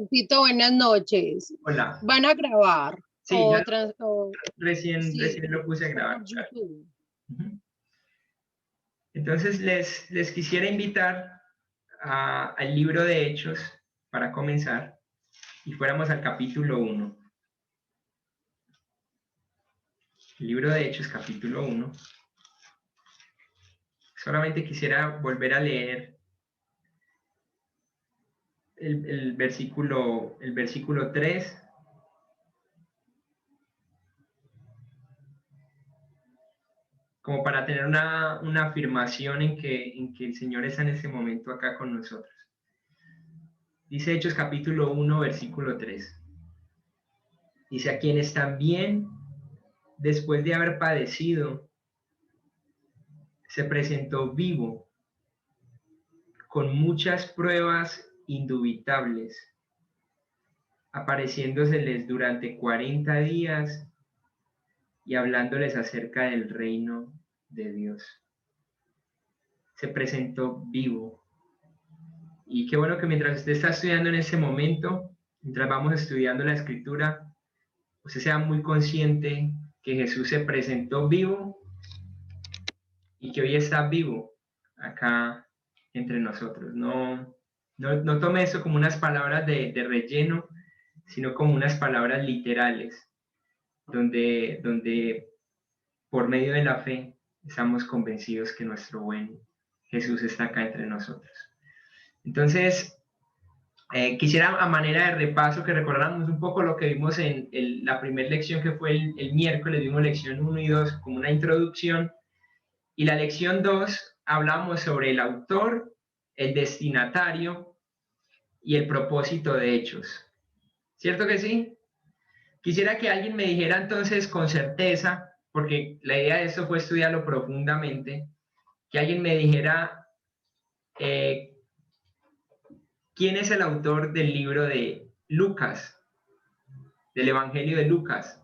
Tito, buenas noches. Hola. ¿Van a grabar? Sí, ya Sí, recién lo puse a grabar. por YouTube. Ujú. Entonces les quisiera invitar al libro de Hechos para comenzar y fuéramos al capítulo 1. El libro de Hechos, capítulo 1. Solamente quisiera volver a leer el versículo 3. Como para tener una afirmación en que el Señor está en este momento acá con nosotros. Dice Hechos capítulo 1, versículo 3. Dice: a quienes también, después de haber padecido, se presentó vivo, con muchas pruebas indubitables, apareciéndoseles durante 40 días y hablándoles acerca del reino de Dios. Se presentó vivo. Y qué bueno que mientras usted está estudiando en ese momento, mientras vamos estudiando la escritura, usted sea muy consciente que Jesús se presentó vivo y que hoy está vivo acá entre nosotros. No tome eso como unas palabras de relleno, sino como unas palabras literales, donde por medio de la fe estamos convencidos que nuestro buen Jesús está acá entre nosotros. Entonces, quisiera a manera de repaso que recordáramos un poco lo que vimos en la primera lección, que fue el miércoles. Vimos lección 1 y 2 como una introducción, y la lección 2 hablamos sobre el autor, el destinatario y el propósito de Hechos. ¿Cierto que sí? Quisiera que alguien me dijera entonces con certeza, porque la idea de esto fue estudiarlo profundamente, que alguien me dijera quién es el autor del libro de Lucas, del Evangelio de Lucas.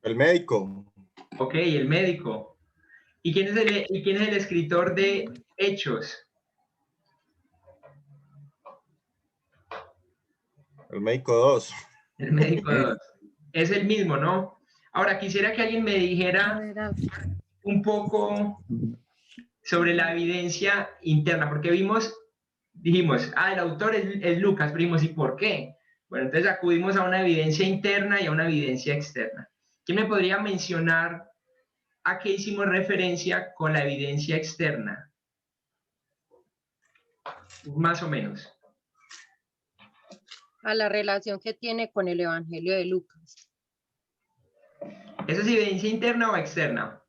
El médico. Ok, el médico. ¿Y quién es el escritor de Hechos? El médico 2. El médico 2. Es el mismo, ¿no? Ahora, quisiera que alguien me dijera un poco sobre la evidencia interna, porque dijimos, el autor es Lucas, pero dijimos, ¿y por qué? Bueno, entonces acudimos a una evidencia interna y a una evidencia externa. ¿Quién me podría mencionar a qué hicimos referencia con la evidencia externa? Más o menos. A la relación que tiene con el Evangelio de Lucas. ¿Esa es evidencia interna o externa?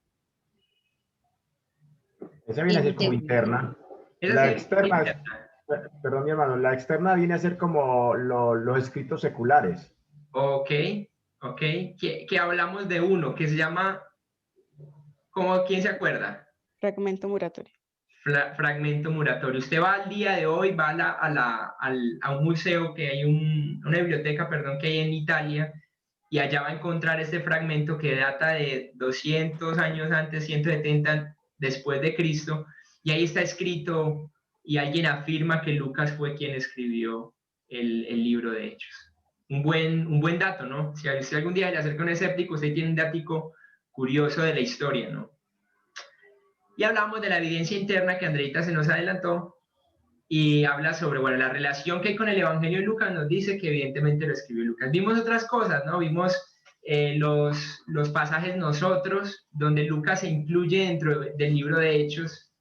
Esa viene a ser como interna. Esa La es externa es, interna. perdón mi hermano, la externa viene a ser como los escritos seculares. Ok. Que hablamos de uno que se llama, ¿quién se acuerda? Fragmento Muratorio. Fragmento Muratorio. Usted va al día de hoy, va a un museo que hay, una biblioteca, perdón, que hay en Italia, y allá va a encontrar este fragmento que data de 200 años antes, 170 después de Cristo, y ahí está escrito, y alguien afirma que Lucas fue quien escribió el libro de Hechos. Un buen dato, ¿no? Si algún día le acerca un escéptico, usted tiene un dato curioso de la historia, ¿no? Y hablamos de la evidencia interna que Andreita se nos adelantó, y habla sobre, la relación que hay con el Evangelio de Lucas. Nos dice que evidentemente lo escribió Lucas. Vimos otras cosas, ¿no? Vimos los pasajes nosotros, donde Lucas se incluye dentro del libro de Hechos,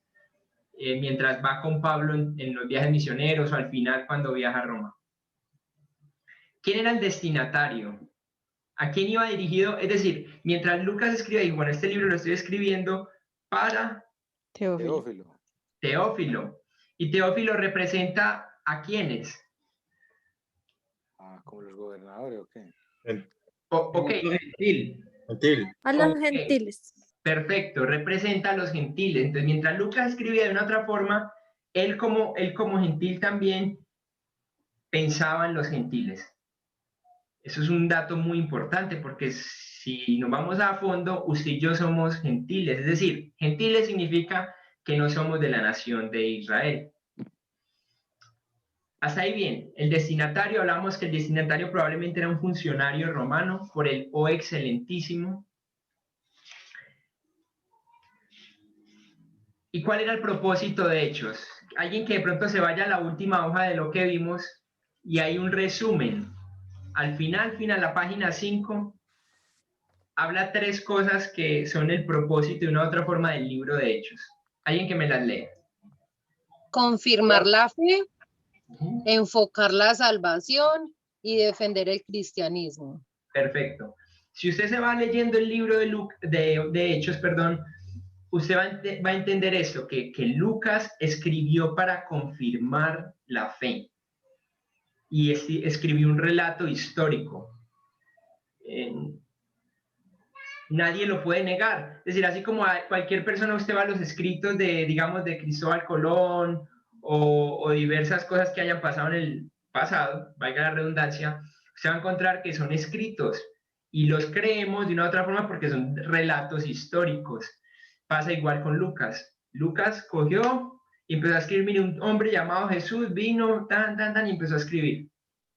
mientras va con Pablo en los viajes misioneros, o al final cuando viaja a Roma. ¿Quién era el destinatario? ¿A quién iba dirigido? Es decir, mientras Lucas escribe, y este libro lo estoy escribiendo para Teófilo. Teófilo. ¿Y Teófilo representa a quiénes? ¿Como los gobernadores o qué? Ok, gentil. A los gentiles. Perfecto, representa a los gentiles. Entonces, mientras Lucas escribía de una otra forma, él como gentil también pensaba en los gentiles. Eso es un dato muy importante, porque si nos vamos a fondo, usted y yo somos gentiles. Es decir, gentiles significa que no somos de la nación de Israel. Hasta ahí bien. El destinatario, hablamos que el destinatario probablemente era un funcionario romano por el O excelentísimo. ¿Y cuál era el propósito de Hechos? Alguien que de pronto se vaya a la última hoja de lo que vimos y hay un resumen. Al final, la página 5, habla 3 cosas que son el propósito de una u otra forma del libro de Hechos. Alguien que me las lea. Confirmar la fe, enfocar la salvación y defender el cristianismo. Perfecto. Si usted se va leyendo el libro de Hechos, usted va a entender esto, que Lucas escribió para confirmar la fe y escribió un relato histórico. Nadie lo puede negar. Es decir, así como a cualquier persona usted va a los escritos digamos, de Cristóbal Colón o diversas cosas que hayan pasado en el pasado, valga la redundancia, usted va a encontrar que son escritos y los creemos de una u otra forma porque son relatos históricos. Pasa igual con Lucas. Lucas cogió y empezó a escribir, mire, un hombre llamado Jesús vino, y empezó a escribir.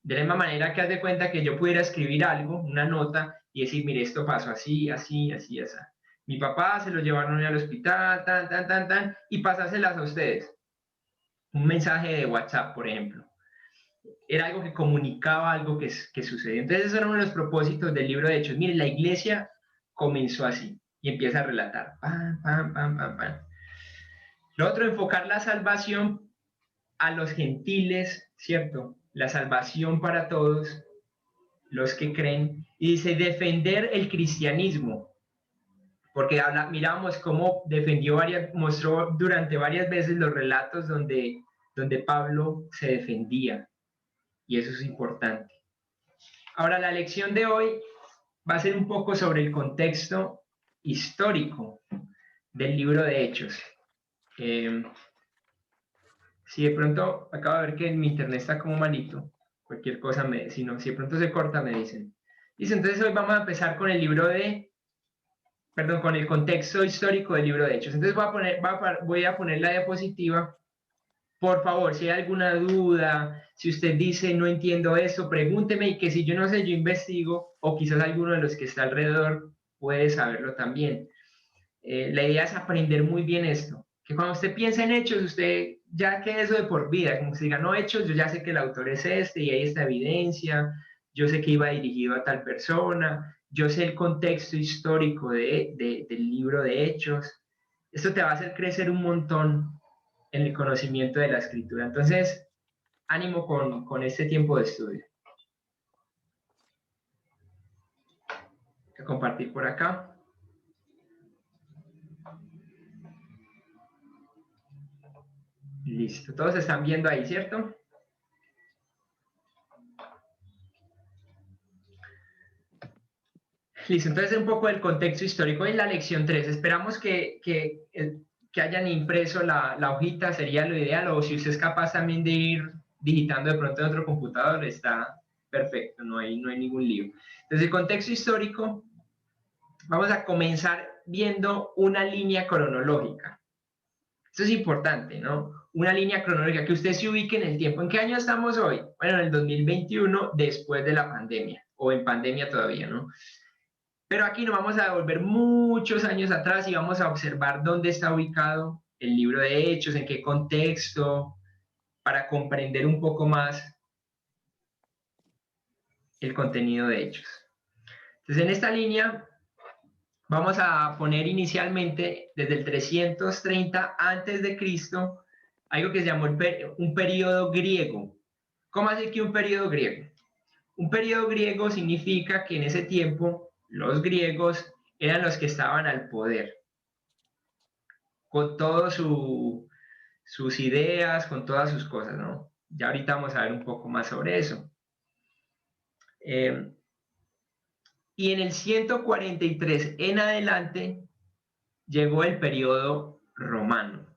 De la misma manera que haz de cuenta que yo pudiera escribir algo, una nota, y decir, mire, esto pasó así, así, así, así. Mi papá se lo llevaron al hospital, y pasárselas a ustedes. Un mensaje de WhatsApp, por ejemplo. Era algo que comunicaba algo que sucedió. Entonces, ese era uno de los propósitos del libro de Hechos. Mire, la iglesia comenzó así y empieza a relatar. Pam, pam, pam, pam, pam. Lo otro, enfocar la salvación a los gentiles, ¿cierto? La salvación para todos los que creen. Y dice, defender el cristianismo. Porque mirábamos cómo mostró durante varias veces los relatos donde Pablo se defendía. Y eso es importante. Ahora, la lección de hoy va a ser un poco sobre el contexto histórico del libro de Hechos. Si de pronto, acabo de ver que mi internet está como malito, cualquier cosa, si de pronto se corta, me dicen. Entonces hoy vamos a empezar con con el contexto histórico del libro de Hechos. Entonces voy a poner la diapositiva. Por favor, si hay alguna duda, si usted dice no entiendo eso, pregúnteme y que si yo no sé, yo investigo o quizás alguno de los que está alrededor puede saberlo también. La idea es aprender muy bien esto, que cuando usted piensa en Hechos, usted ya quede eso de por vida, como se diga, no Hechos, yo ya sé que el autor es este y ahí está evidencia, yo sé que iba dirigido a tal persona, yo sé el contexto histórico del libro de Hechos. Esto te va a hacer crecer un montón en el conocimiento de la escritura. Entonces, ánimo con este tiempo de estudio. Voy a compartir por acá. Listo, todos están viendo ahí, ¿cierto? Listo, entonces un poco del contexto histórico en la lección 3. Esperamos que hayan impreso la hojita, sería lo ideal, o si usted es capaz también de ir digitando de pronto en otro computador, está perfecto, no hay ningún lío. Entonces, el contexto histórico, vamos a comenzar viendo una línea cronológica. Esto es importante, ¿no? Una línea cronológica, que usted se ubique en el tiempo. ¿En qué año estamos hoy? Bueno, en el 2021, después de la pandemia, o en pandemia todavía, ¿no? Pero aquí nos vamos a volver muchos años atrás y vamos a observar dónde está ubicado el libro de Hechos, en qué contexto, para comprender un poco más el contenido de Hechos. Entonces, en esta línea vamos a poner inicialmente desde el 330 a.C. algo que se llamó un periodo griego. ¿Cómo hace que un periodo griego? Un periodo griego significa que en ese tiempo los griegos eran los que estaban al poder, con todas sus ideas, con todas sus cosas, ¿no? Ya ahorita vamos a ver un poco más sobre eso. Y en el 143 en adelante llegó el periodo romano.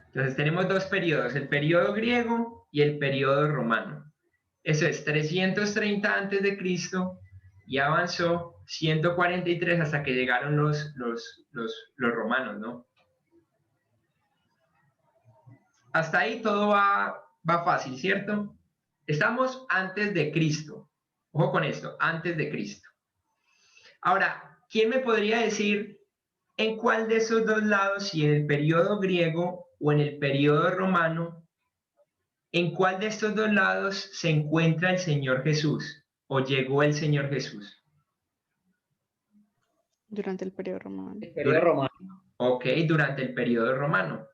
Entonces tenemos dos periodos, el periodo griego y el periodo romano. Eso es 330 a.C. y avanzó 143 hasta que llegaron los romanos, ¿no? Hasta ahí todo va fácil, ¿cierto? Estamos antes de Cristo. Ojo con esto, antes de Cristo. Ahora, ¿quién me podría decir en cuál de esos dos lados, si en el periodo griego o en el periodo romano, en cuál de estos dos lados se encuentra el Señor Jesús o llegó el Señor Jesús? Durante el periodo romano. El periodo romano. Ok, durante el periodo romano.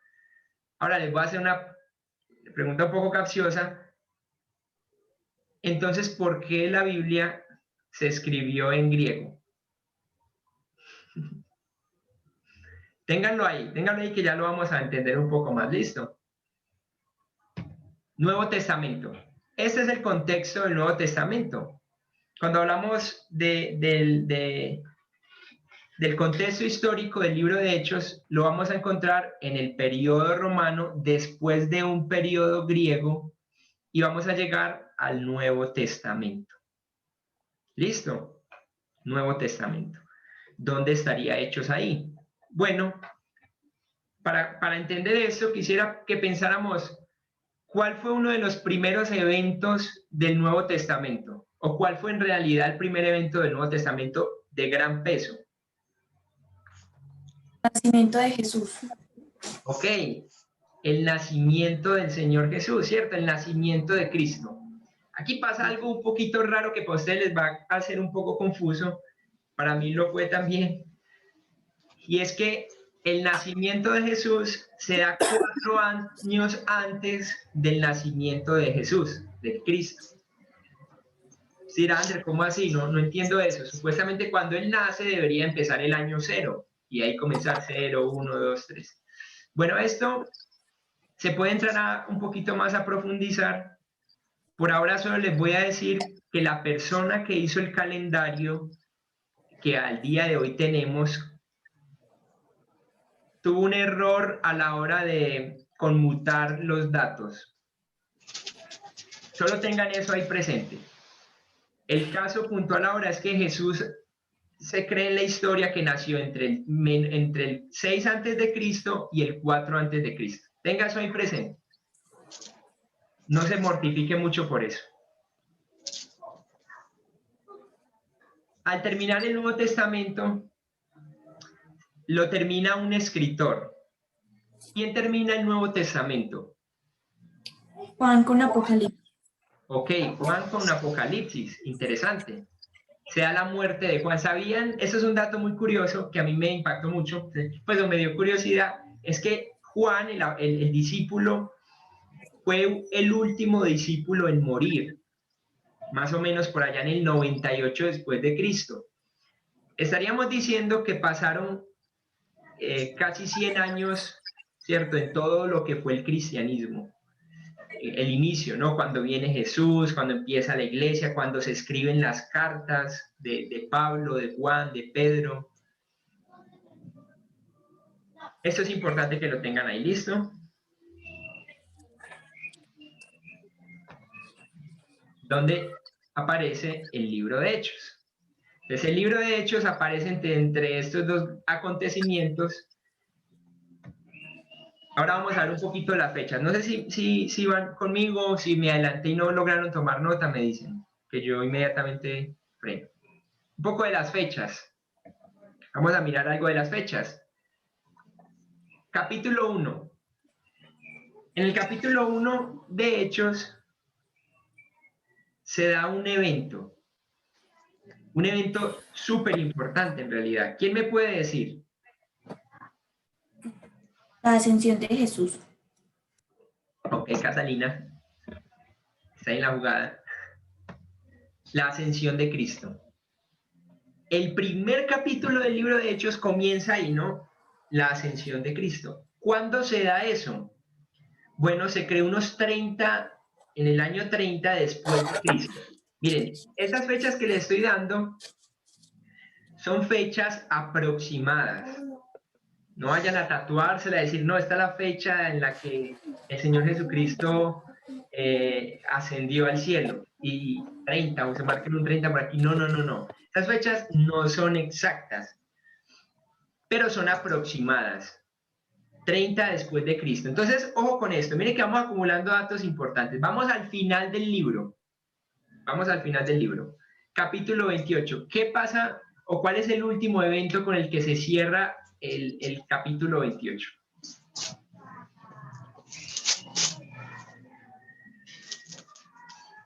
Ahora les voy a hacer una pregunta un poco capciosa. Entonces, ¿por qué la Biblia se escribió en griego? Ténganlo ahí que ya lo vamos a entender un poco más. ¿Listo? Nuevo Testamento. Este es el contexto del Nuevo Testamento. Cuando hablamos del contexto histórico del libro de Hechos, lo vamos a encontrar en el periodo romano, después de un periodo griego, y vamos a llegar al Nuevo Testamento. ¿Listo? Nuevo Testamento. ¿Dónde estaría Hechos ahí? Bueno, para entender esto, quisiera que pensáramos cuál fue uno de los primeros eventos del Nuevo Testamento, o cuál fue en realidad el primer evento del Nuevo Testamento de gran peso. Nacimiento de Jesús. Ok, el nacimiento del Señor Jesús, ¿cierto? El nacimiento de Cristo. Aquí pasa algo un poquito raro que para ustedes les va a hacer un poco confuso. Para mí lo fue también. Y es que el nacimiento de Jesús se da 4 años antes del nacimiento de Jesús, de Cristo. Sí, Andrés, ¿cómo así? No entiendo eso. Supuestamente cuando Él nace debería empezar el año 0. Y ahí comenzar 0, 1, 2, 3. Bueno, esto se puede entrar un poquito más a profundizar. Por ahora solo les voy a decir que la persona que hizo el calendario que al día de hoy tenemos tuvo un error a la hora de conmutar los datos. Solo tengan eso ahí presente. El caso puntual ahora es que Jesús se cree en la historia que nació entre el 6 antes de Cristo y el 4 antes de Cristo. Tenga eso ahí presente. No se mortifique mucho por eso. Al terminar el Nuevo Testamento, lo termina un escritor. ¿Quién termina el Nuevo Testamento? Juan con Apocalipsis. Ok, Juan con Apocalipsis. Interesante. Se da la muerte de Juan. ¿Sabían? Eso es un dato muy curioso que a mí me impactó mucho. Pues me dio curiosidad. Es que Juan, el discípulo, fue el último discípulo en morir. Más o menos por allá en el 98 después de Cristo. Estaríamos diciendo que pasaron casi 100 años, ¿cierto? En todo lo que fue el cristianismo. El inicio, ¿no? Cuando viene Jesús, cuando empieza la iglesia, cuando se escriben las cartas de Pablo, de Juan, de Pedro. Esto es importante que lo tengan ahí, ¿listo? Donde aparece el libro de Hechos. Entonces, el libro de Hechos aparece entre estos dos acontecimientos. Ahora vamos a ver un poquito las fechas. No sé si van conmigo, si me adelanté y no lograron tomar nota, me dicen, que yo inmediatamente freno. Un poco de las fechas. Vamos a mirar algo de las fechas. Capítulo 1. En el capítulo 1 de Hechos se da un evento súper importante en realidad. ¿Quién me puede decir? La ascensión de Jesús. Ok, Catalina. Está en la jugada. La ascensión de Cristo. El primer capítulo del libro de Hechos comienza ahí, ¿no? La ascensión de Cristo. ¿Cuándo se da eso? Bueno, se creó en el año 30 después de Cristo. Miren, estas fechas que les estoy dando son fechas aproximadas. No vayan a tatuársela, a decir, no, esta es la fecha en la que el Señor Jesucristo ascendió al cielo. Y 30, o se marquen un 30 por aquí. No. Estas Las fechas no son exactas, pero son aproximadas. 30 después de Cristo. Entonces, ojo con esto. Mire que vamos acumulando datos importantes. Vamos al final del libro. Vamos al final del libro. Capítulo 28. ¿Qué pasa o cuál es el último evento con el que se cierra el capítulo 28?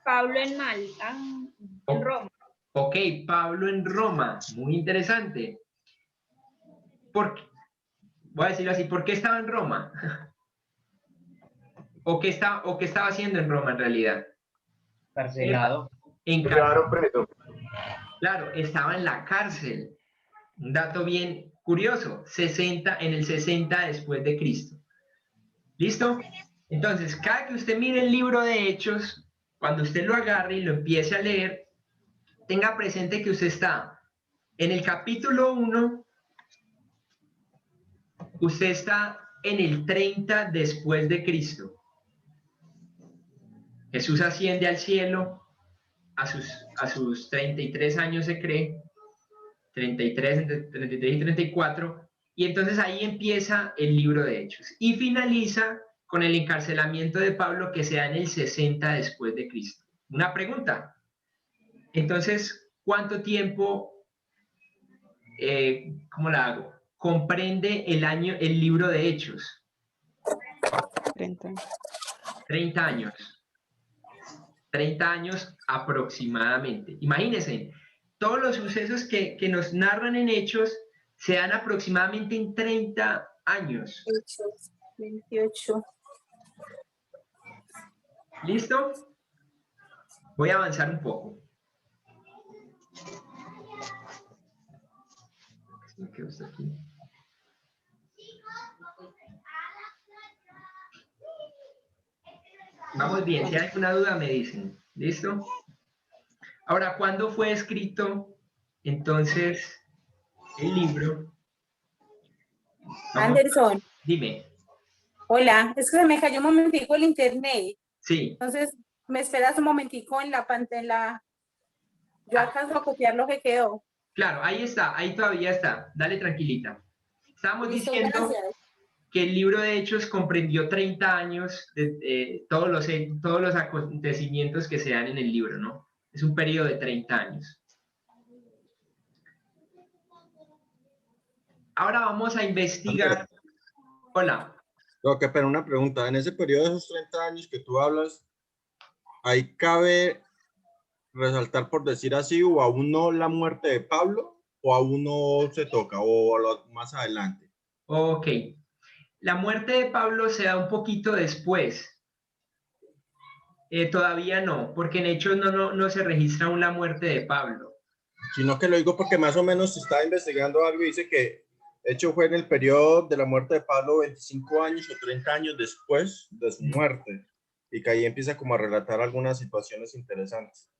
Pablo en Malta, en Roma. Ok, Pablo en Roma. Muy interesante. Voy a decirlo así. ¿Por qué estaba en Roma? ¿O qué estaba haciendo en Roma en realidad? Carcelado. En Lo cárcel. llevaron preso. Claro, estaba en la cárcel. Un dato bien curioso, en el 60 después de Cristo. ¿Listo? Entonces, cada que usted mire el libro de Hechos, cuando usted lo agarre y lo empiece a leer, tenga presente que usted está en el capítulo 1, usted está en el 30 después de Cristo. Jesús asciende al cielo a sus 33 años, se cree, 33, entre 33 y 34, y entonces ahí empieza el libro de Hechos y finaliza con el encarcelamiento de Pablo que se da en el 60 después de Cristo. Una pregunta. Entonces, ¿cuánto tiempo, cómo la hago? Comprende el libro de Hechos? 30. 30 años. 30 años aproximadamente. Imagínense, todos los sucesos que nos narran en Hechos se dan aproximadamente en 30 años. Hechos 28. ¿Listo? Voy a avanzar un poco. ¿Qué está aquí? Vamos bien, si hay alguna duda me dicen. ¿Listo? Ahora, ¿cuándo fue escrito entonces el libro? Vamos, Anderson, dime. hola, es que se me cayó un momentico el internet, Sí. entonces me esperas un momentico en la pantalla, yo alcanzo a copiar lo que quedó. Claro, ahí está, ahí todavía está. Dale tranquilita. Estábamos Listo, diciendo gracias. que el libro de Hechos comprendió 30 años de todos los acontecimientos que se dan en el libro, ¿no? Es un periodo de 30 años. Ahora vamos a investigar. Hola. No, pero una pregunta. En ese periodo de esos 30 años que tú hablas, ¿ahí cabe resaltar, por decir así, o aún no la muerte de Pablo, o aún no se toca, más adelante? Ok. La muerte de Pablo se da un poquito después. Todavía no, porque en Hechos no se registra aún la muerte de Pablo. Sino que lo digo porque más o menos se está investigando algo y dice que hecho fue en el periodo de la muerte de Pablo 25 años o 30 años después de su muerte, y que ahí empieza como a relatar algunas situaciones interesantes.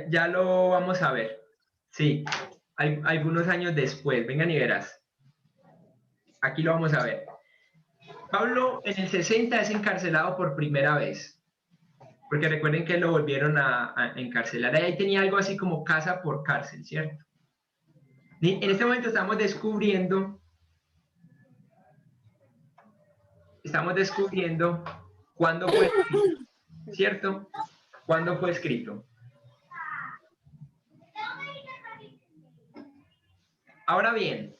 Ya lo vamos a ver. Sí, algunos años después. Vengan y verás. Aquí lo vamos a ver. Pablo en el 60 es encarcelado por primera vez. Porque recuerden que lo volvieron a encarcelar. Ahí tenía algo así como casa por cárcel, ¿cierto? En este momento estamos descubriendo cuándo fue escrito, ¿cierto? ¿Cuándo fue escrito? Ahora bien,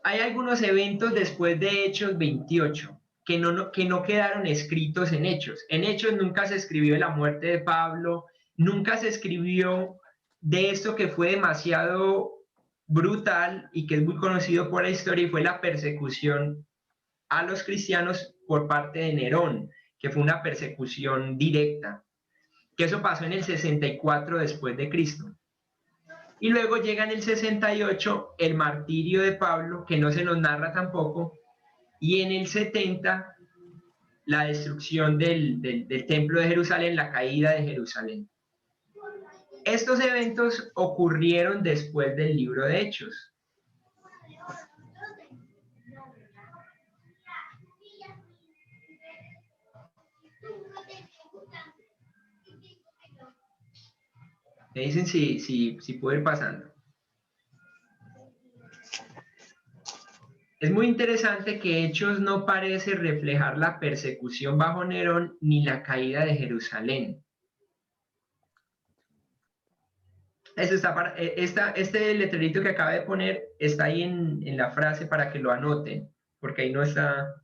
hay algunos eventos después de Hechos 28 que no quedaron escritos en Hechos. En Hechos nunca se escribió de la muerte de Pablo, nunca se escribió de esto que fue demasiado brutal y que es muy conocido por la historia, y fue la persecución a los cristianos por parte de Nerón, que fue una persecución directa, que eso pasó en el 64 después de Cristo. Y luego llega en el 68 el martirio de Pablo, que no se nos narra tampoco, y en el 70 la destrucción del templo de Jerusalén, la caída de Jerusalén. Estos eventos ocurrieron después del libro de Hechos. Me dicen si puedo ir pasando. Es muy interesante que Hechos no parece reflejar la persecución bajo Nerón ni la caída de Jerusalén. Eso está este letrerito que acaba de poner está ahí en la frase para que lo anoten, porque ahí no está.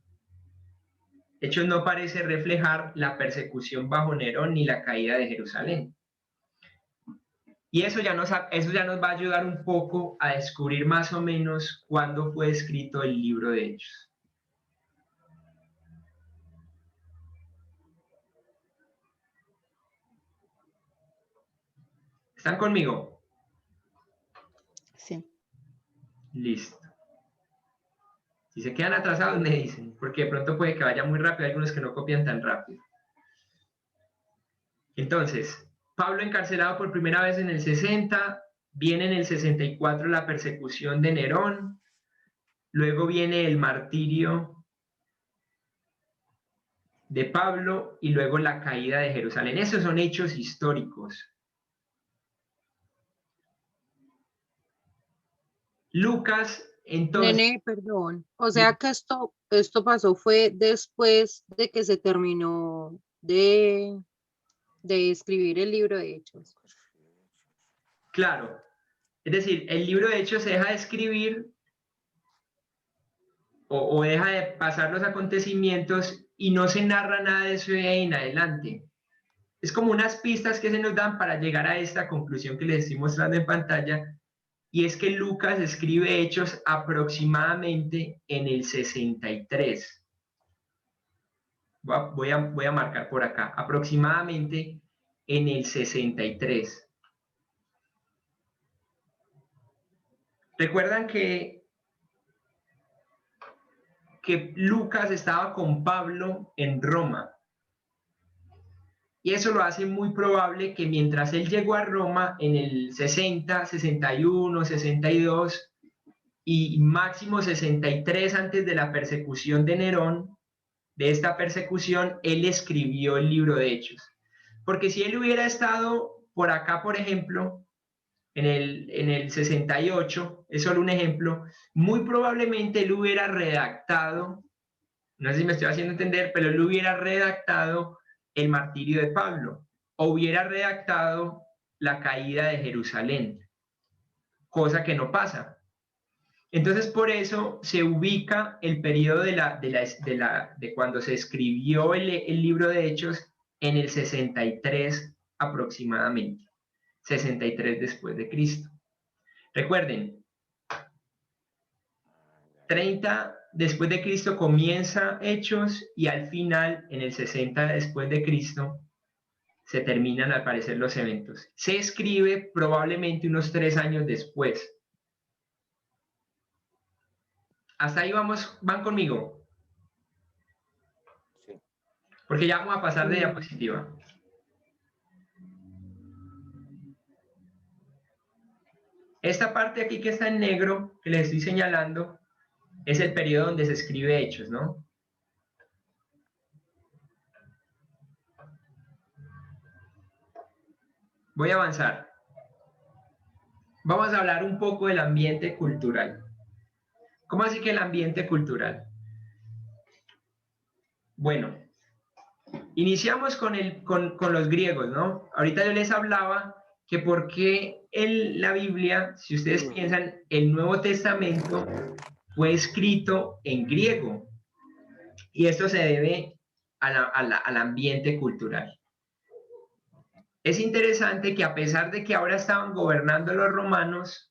Hechos no parece reflejar la persecución bajo Nerón ni la caída de Jerusalén. Y eso ya nos va a ayudar un poco a descubrir más o menos cuándo fue escrito el libro de Hechos. ¿Están conmigo? Sí. Listo. Si se quedan atrasados me dicen, porque de pronto puede que vaya muy rápido, hay algunos que no copian tan rápido. Entonces, Pablo encarcelado por primera vez en el 60, viene en el 64 la persecución de Nerón, luego viene el martirio de Pablo y luego la caída de Jerusalén. Esos son hechos históricos. Lucas, entonces... Nene, perdón. O sea que esto pasó fue después de que se terminó de escribir el libro de Hechos. Claro. Es decir, el libro de Hechos se deja de escribir o deja de pasar los acontecimientos y no se narra nada de eso de ahí en adelante. Es como unas pistas que se nos dan para llegar a esta conclusión que les estoy mostrando en pantalla, y es que Lucas escribe Hechos aproximadamente en el 63. Voy a marcar por acá, aproximadamente en el 63. Recuerdan que Lucas estaba con Pablo en Roma. Y eso lo hace muy probable que mientras él llegó a Roma en el 60, 61, 62 y máximo 63 antes de la persecución de Nerón, de esta persecución, él escribió el libro de Hechos. Porque si él hubiera estado por acá, por ejemplo, en el 68, es solo un ejemplo, muy probablemente él hubiera redactado, no sé si me estoy haciendo entender, pero él hubiera redactado el martirio de Pablo, o hubiera redactado la caída de Jerusalén, cosa que no pasa. Entonces, por eso se ubica el periodo de cuando se escribió el libro de Hechos en el 63 aproximadamente, 63 después de Cristo. Recuerden, 30 después de Cristo comienza Hechos y al final, en el 60 después de Cristo, se terminan al parecer los eventos. Se escribe probablemente unos 3 años después. Hasta ahí van conmigo. Sí. Porque ya vamos a pasar de diapositiva. Esta parte aquí que está en negro, que les estoy señalando, es el periodo donde se escribe Hechos, ¿no? Voy a avanzar. Vamos a hablar un poco del ambiente cultural. ¿Cómo así que el ambiente cultural? Bueno, iniciamos con los griegos, ¿no? Ahorita yo les hablaba que por qué la Biblia, si ustedes piensan, el Nuevo Testamento fue escrito en griego. Y esto se debe al ambiente cultural. Es interesante que a pesar de que ahora estaban gobernando los romanos,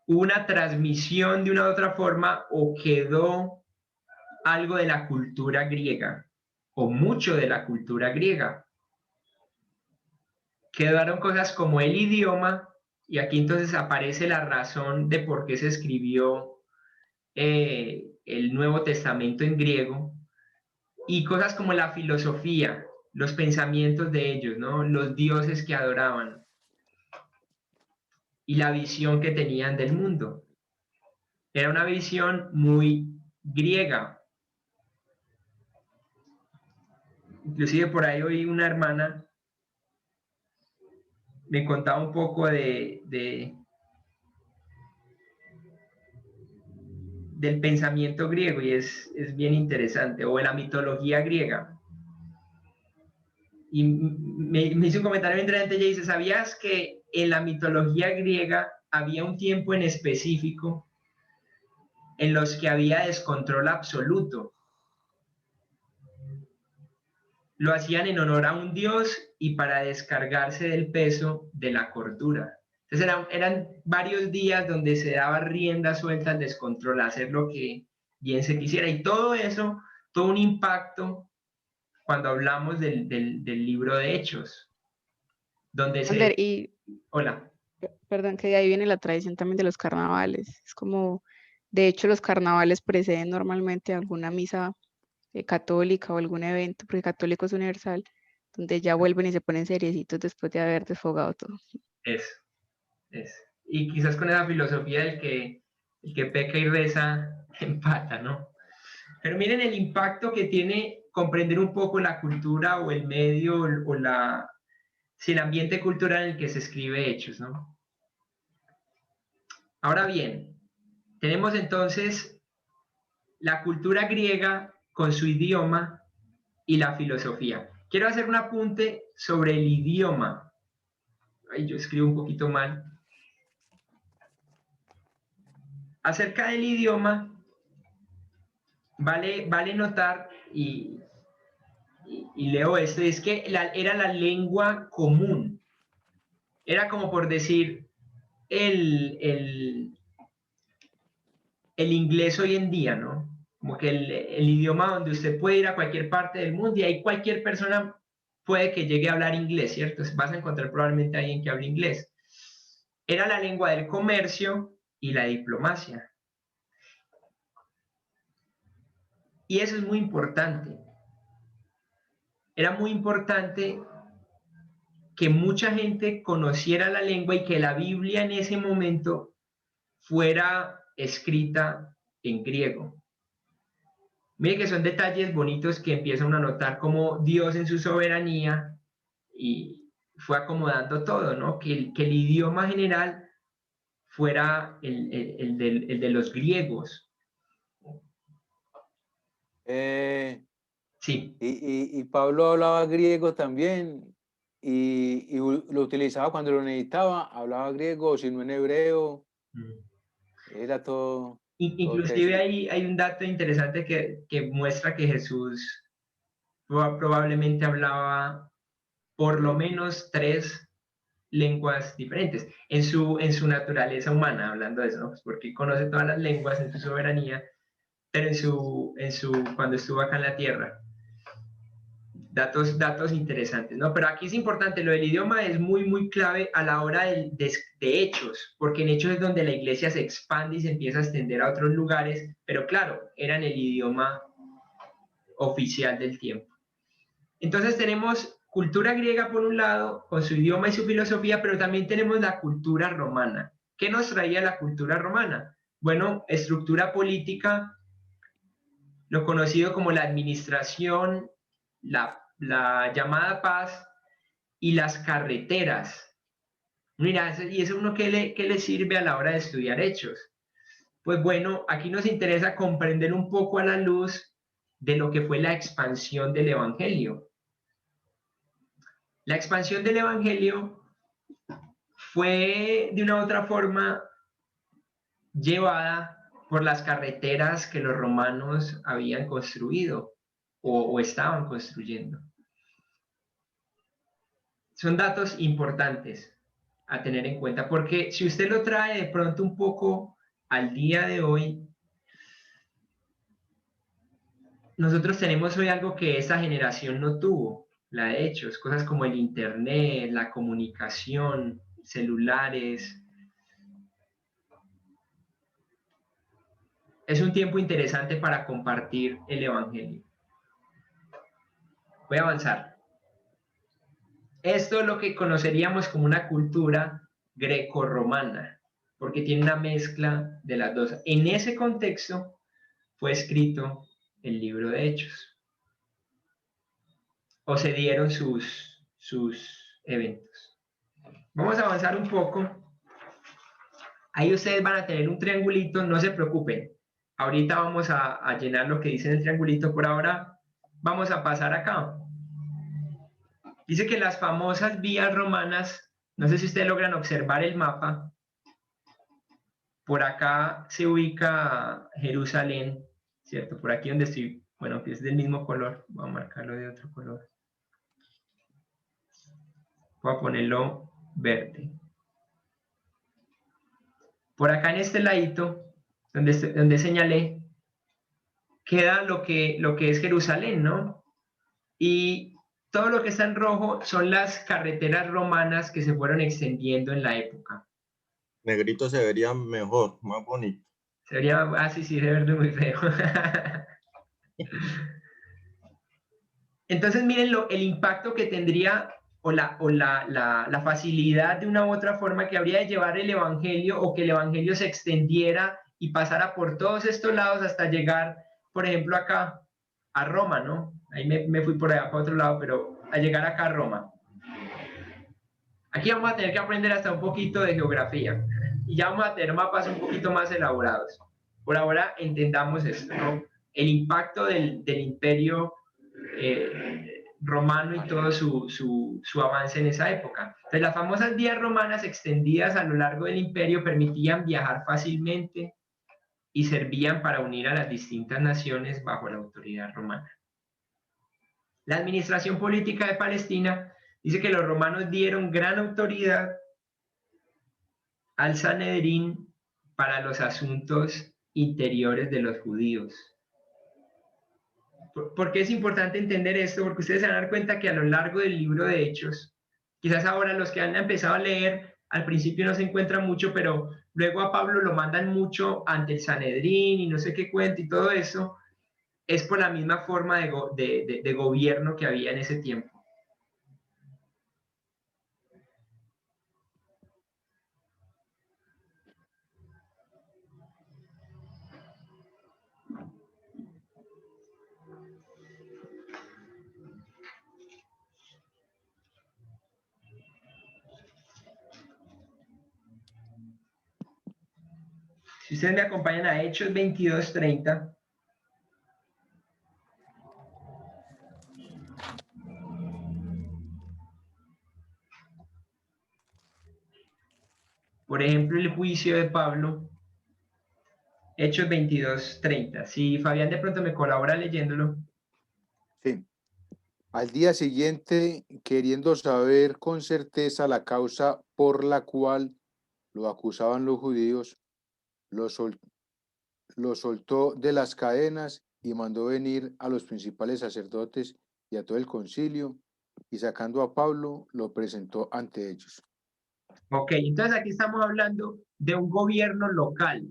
hubo una transmisión de una u otra forma o quedó algo de la cultura griega o mucho de la cultura griega. Quedaron cosas como el idioma, y aquí entonces aparece la razón de por qué se escribió el Nuevo Testamento en griego, y cosas como la filosofía, los pensamientos de ellos, ¿no? Los dioses que adoraban y la visión que tenían del mundo. Era una visión muy griega. Inclusive por ahí oí una hermana me contaba un poco del pensamiento griego y es bien interesante, o de la mitología griega. Y me hizo un comentario interesante, ella dice, ¿sabías que en la mitología griega había un tiempo en específico en los que había descontrol absoluto? Lo hacían en honor a un dios y para descargarse del peso de la cordura. Entonces eran varios días donde se daba rienda suelta al descontrol, a hacer lo que bien se quisiera. Y todo eso, todo un impacto cuando hablamos del libro de Hechos, donde Ander, se... y Hola. perdón, que de ahí viene la tradición también de los carnavales. Es como, de hecho, los carnavales preceden normalmente a alguna misa católica o algún evento, porque católico es universal, donde ya vuelven y se ponen seriecitos después de haber desfogado todo. Es. Y quizás con esa filosofía del que el que peca y reza empata, ¿no? Pero miren el impacto que tiene comprender un poco la cultura o el medio o el ambiente cultural en el que se escribe Hechos, ¿no? Ahora bien, tenemos entonces la cultura griega con su idioma y la filosofía. Quiero hacer un apunte sobre el idioma. Ay, yo escribo un poquito mal. Acerca del idioma, vale notar, y leo esto, es que era la lengua común. Era como por decir el inglés hoy en día, ¿no? Como que el idioma donde usted puede ir a cualquier parte del mundo y ahí cualquier persona puede que llegue a hablar inglés, ¿cierto? Vas a encontrar probablemente a alguien que hable inglés. Era la lengua del comercio y la diplomacia. Y eso es muy importante. Era muy importante que mucha gente conociera la lengua y que la Biblia en ese momento fuera escrita en griego. Mire que son detalles bonitos que empieza uno a notar como Dios en su soberanía y fue acomodando todo, ¿no? Que el idioma general fuera el de los griegos. Sí. Y Pablo hablaba griego también y lo utilizaba cuando lo necesitaba, hablaba griego, si no en hebreo, era todo. Inclusive hay un dato interesante que muestra que Jesús probablemente hablaba por lo menos 3 lenguas diferentes en su naturaleza humana, hablando de eso, ¿no? Pues porque conoce todas las lenguas en su soberanía, pero cuando estuvo acá en la tierra. Datos interesantes, ¿no? Pero aquí es importante, lo del idioma es muy clave a la hora de Hechos, porque en Hechos es donde la iglesia se expande y se empieza a extender a otros lugares, pero claro, era en el idioma oficial del tiempo. Entonces tenemos cultura griega por un lado, con su idioma y su filosofía, pero también tenemos la cultura romana. ¿Qué nos traía la cultura romana? Bueno, estructura política, lo conocido como la administración, la llamada paz y las carreteras. Mira, ¿y eso uno qué le sirve a la hora de estudiar Hechos? Pues bueno, aquí nos interesa comprender un poco a la luz de lo que fue la expansión del Evangelio. La expansión del Evangelio fue de una u otra forma llevada por las carreteras que los romanos habían construido o estaban construyendo. Son datos importantes a tener en cuenta, porque si usted lo trae de pronto un poco al día de hoy, nosotros tenemos hoy algo que esa generación no tuvo, la de Hechos, cosas como el internet, la comunicación, celulares. Es un tiempo interesante para compartir el Evangelio. Voy a avanzar. Esto es lo que conoceríamos como una cultura grecorromana, porque tiene una mezcla de las dos. En ese contexto fue escrito el libro de Hechos, o se dieron sus eventos. Vamos a avanzar un poco. Ahí ustedes van a tener un triangulito, no se preocupen. Ahorita vamos a llenar lo que dice en el triangulito. Por ahora vamos a pasar acá. Dice que las famosas vías romanas, no sé si ustedes logran observar el mapa. Por acá se ubica Jerusalén, ¿cierto? Por aquí donde estoy, bueno, que es del mismo color. Voy a marcarlo de otro color. Voy a ponerlo verde. Por acá en este ladito, donde señalé, queda lo que es Jerusalén, ¿no? Y todo lo que está en rojo son las carreteras romanas que se fueron extendiendo en la época. Negrito se vería mejor, más bonito. Se vería, sí, de verde muy feo. Entonces, miren el impacto que tendría o la facilidad de una u otra forma que habría de llevar el evangelio o que el evangelio se extendiera y pasara por todos estos lados hasta llegar, por ejemplo, acá a Roma, ¿no? Ahí me fui por allá para otro lado, pero a llegar acá a Roma. Aquí vamos a tener que aprender hasta un poquito de geografía y ya vamos a tener mapas un poquito más elaborados. Por ahora entendamos esto, ¿no? El impacto del imperio romano y todo su avance en esa época. Entonces, las famosas vías romanas extendidas a lo largo del imperio permitían viajar fácilmente y servían para unir a las distintas naciones bajo la autoridad romana. La administración política de Palestina dice que los romanos dieron gran autoridad al Sanedrín para los asuntos interiores de los judíos. ¿Por qué es importante entender esto? Porque ustedes se van a dar cuenta que a lo largo del libro de Hechos, quizás ahora los que han empezado a leer, al principio no se encuentran mucho, pero luego a Pablo lo mandan mucho ante el Sanedrín y no sé qué cuenta y todo eso, es por la misma forma de gobierno que había en ese tiempo. Si ustedes me acompañan a Hechos 22:30. Por ejemplo, el juicio de Pablo. Hechos 22:30. Si Fabián de pronto me colabora leyéndolo. Sí. Al día siguiente, queriendo saber con certeza la causa por la cual lo acusaban los judíos, lo soltó de las cadenas y mandó venir a los principales sacerdotes y a todo el concilio, y sacando a Pablo, lo presentó ante ellos. Ok, entonces aquí estamos hablando de un gobierno local,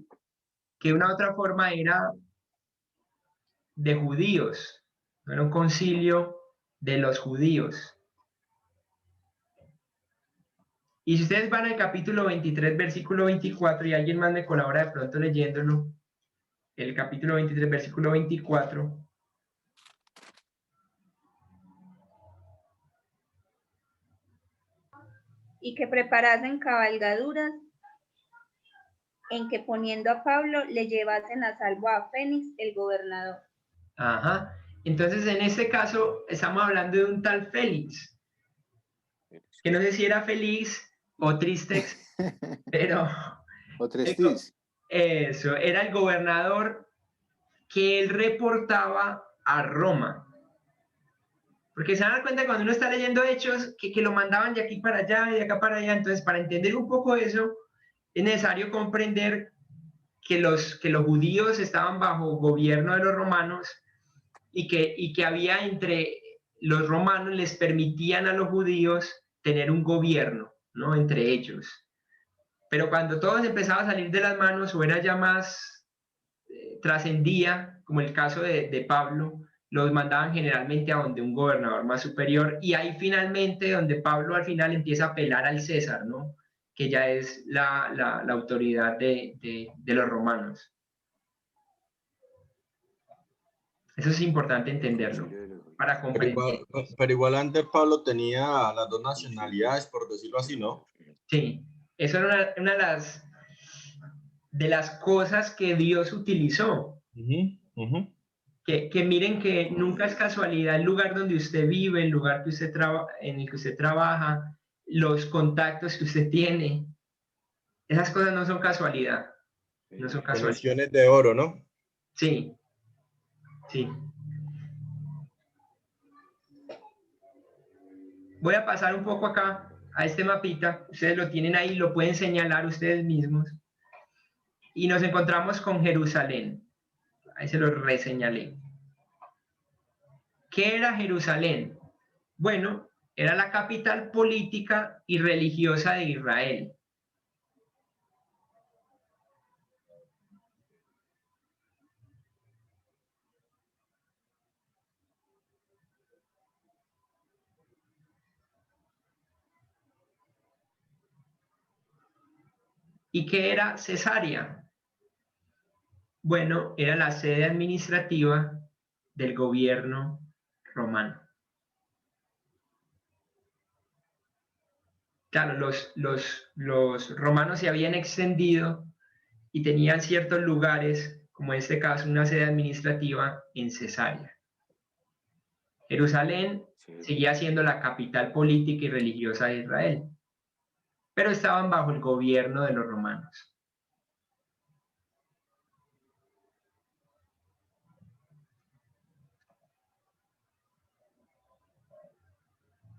que de una u otra forma era de judíos, era un concilio de los judíos. Y si ustedes van al capítulo 23, versículo 24, y alguien más me colabora de pronto leyéndolo, el capítulo 23, versículo 24. Y que preparasen cabalgaduras en que poniendo a Pablo le llevasen a salvo a Fénix, el gobernador. Ajá. Entonces, en este caso, estamos hablando de un tal Félix, que no sé si era feliz o tristex, pero... O tristis. Eso, era el gobernador que él reportaba a Roma. Porque se dan cuenta cuando uno está leyendo Hechos que lo mandaban de aquí para allá y de acá para allá. Entonces, para entender un poco eso, es necesario comprender que los judíos estaban bajo gobierno de los romanos y que había entre los romanos, les permitían a los judíos tener un gobierno, ¿no? Entre ellos. Pero cuando todo empezaba a salir de las manos o era ya más trascendía, como el caso de Pablo, los mandaban generalmente a donde un gobernador más superior, y ahí finalmente donde Pablo al final empieza a apelar al César, ¿no? Que ya es la autoridad de los romanos. Eso es importante entenderlo para comprender. Pero igual antes Pablo tenía las dos nacionalidades, por decirlo así, ¿no? Sí, eso era una de las cosas que Dios utilizó. Que miren que nunca es casualidad el lugar donde usted vive, el lugar que usted en el que usted trabaja, los contactos que usted tiene. Esas cosas no son casualidad. No son casualidad. Conexiones de oro, ¿no? Sí, sí. Voy a pasar un poco acá a este mapita. Ustedes lo tienen ahí, lo pueden señalar ustedes mismos. Y nos encontramos con Jerusalén. Ahí se lo reseñalé. ¿Qué era Jerusalén? Bueno, era la capital política y religiosa de Israel. ¿Y qué era Cesarea? Bueno, era la sede administrativa del gobierno romano. Claro, los romanos se habían extendido y tenían ciertos lugares, como en este caso una sede administrativa en Cesarea. Jerusalén seguía siendo la capital política y religiosa de Israel, pero estaban bajo el gobierno de los romanos.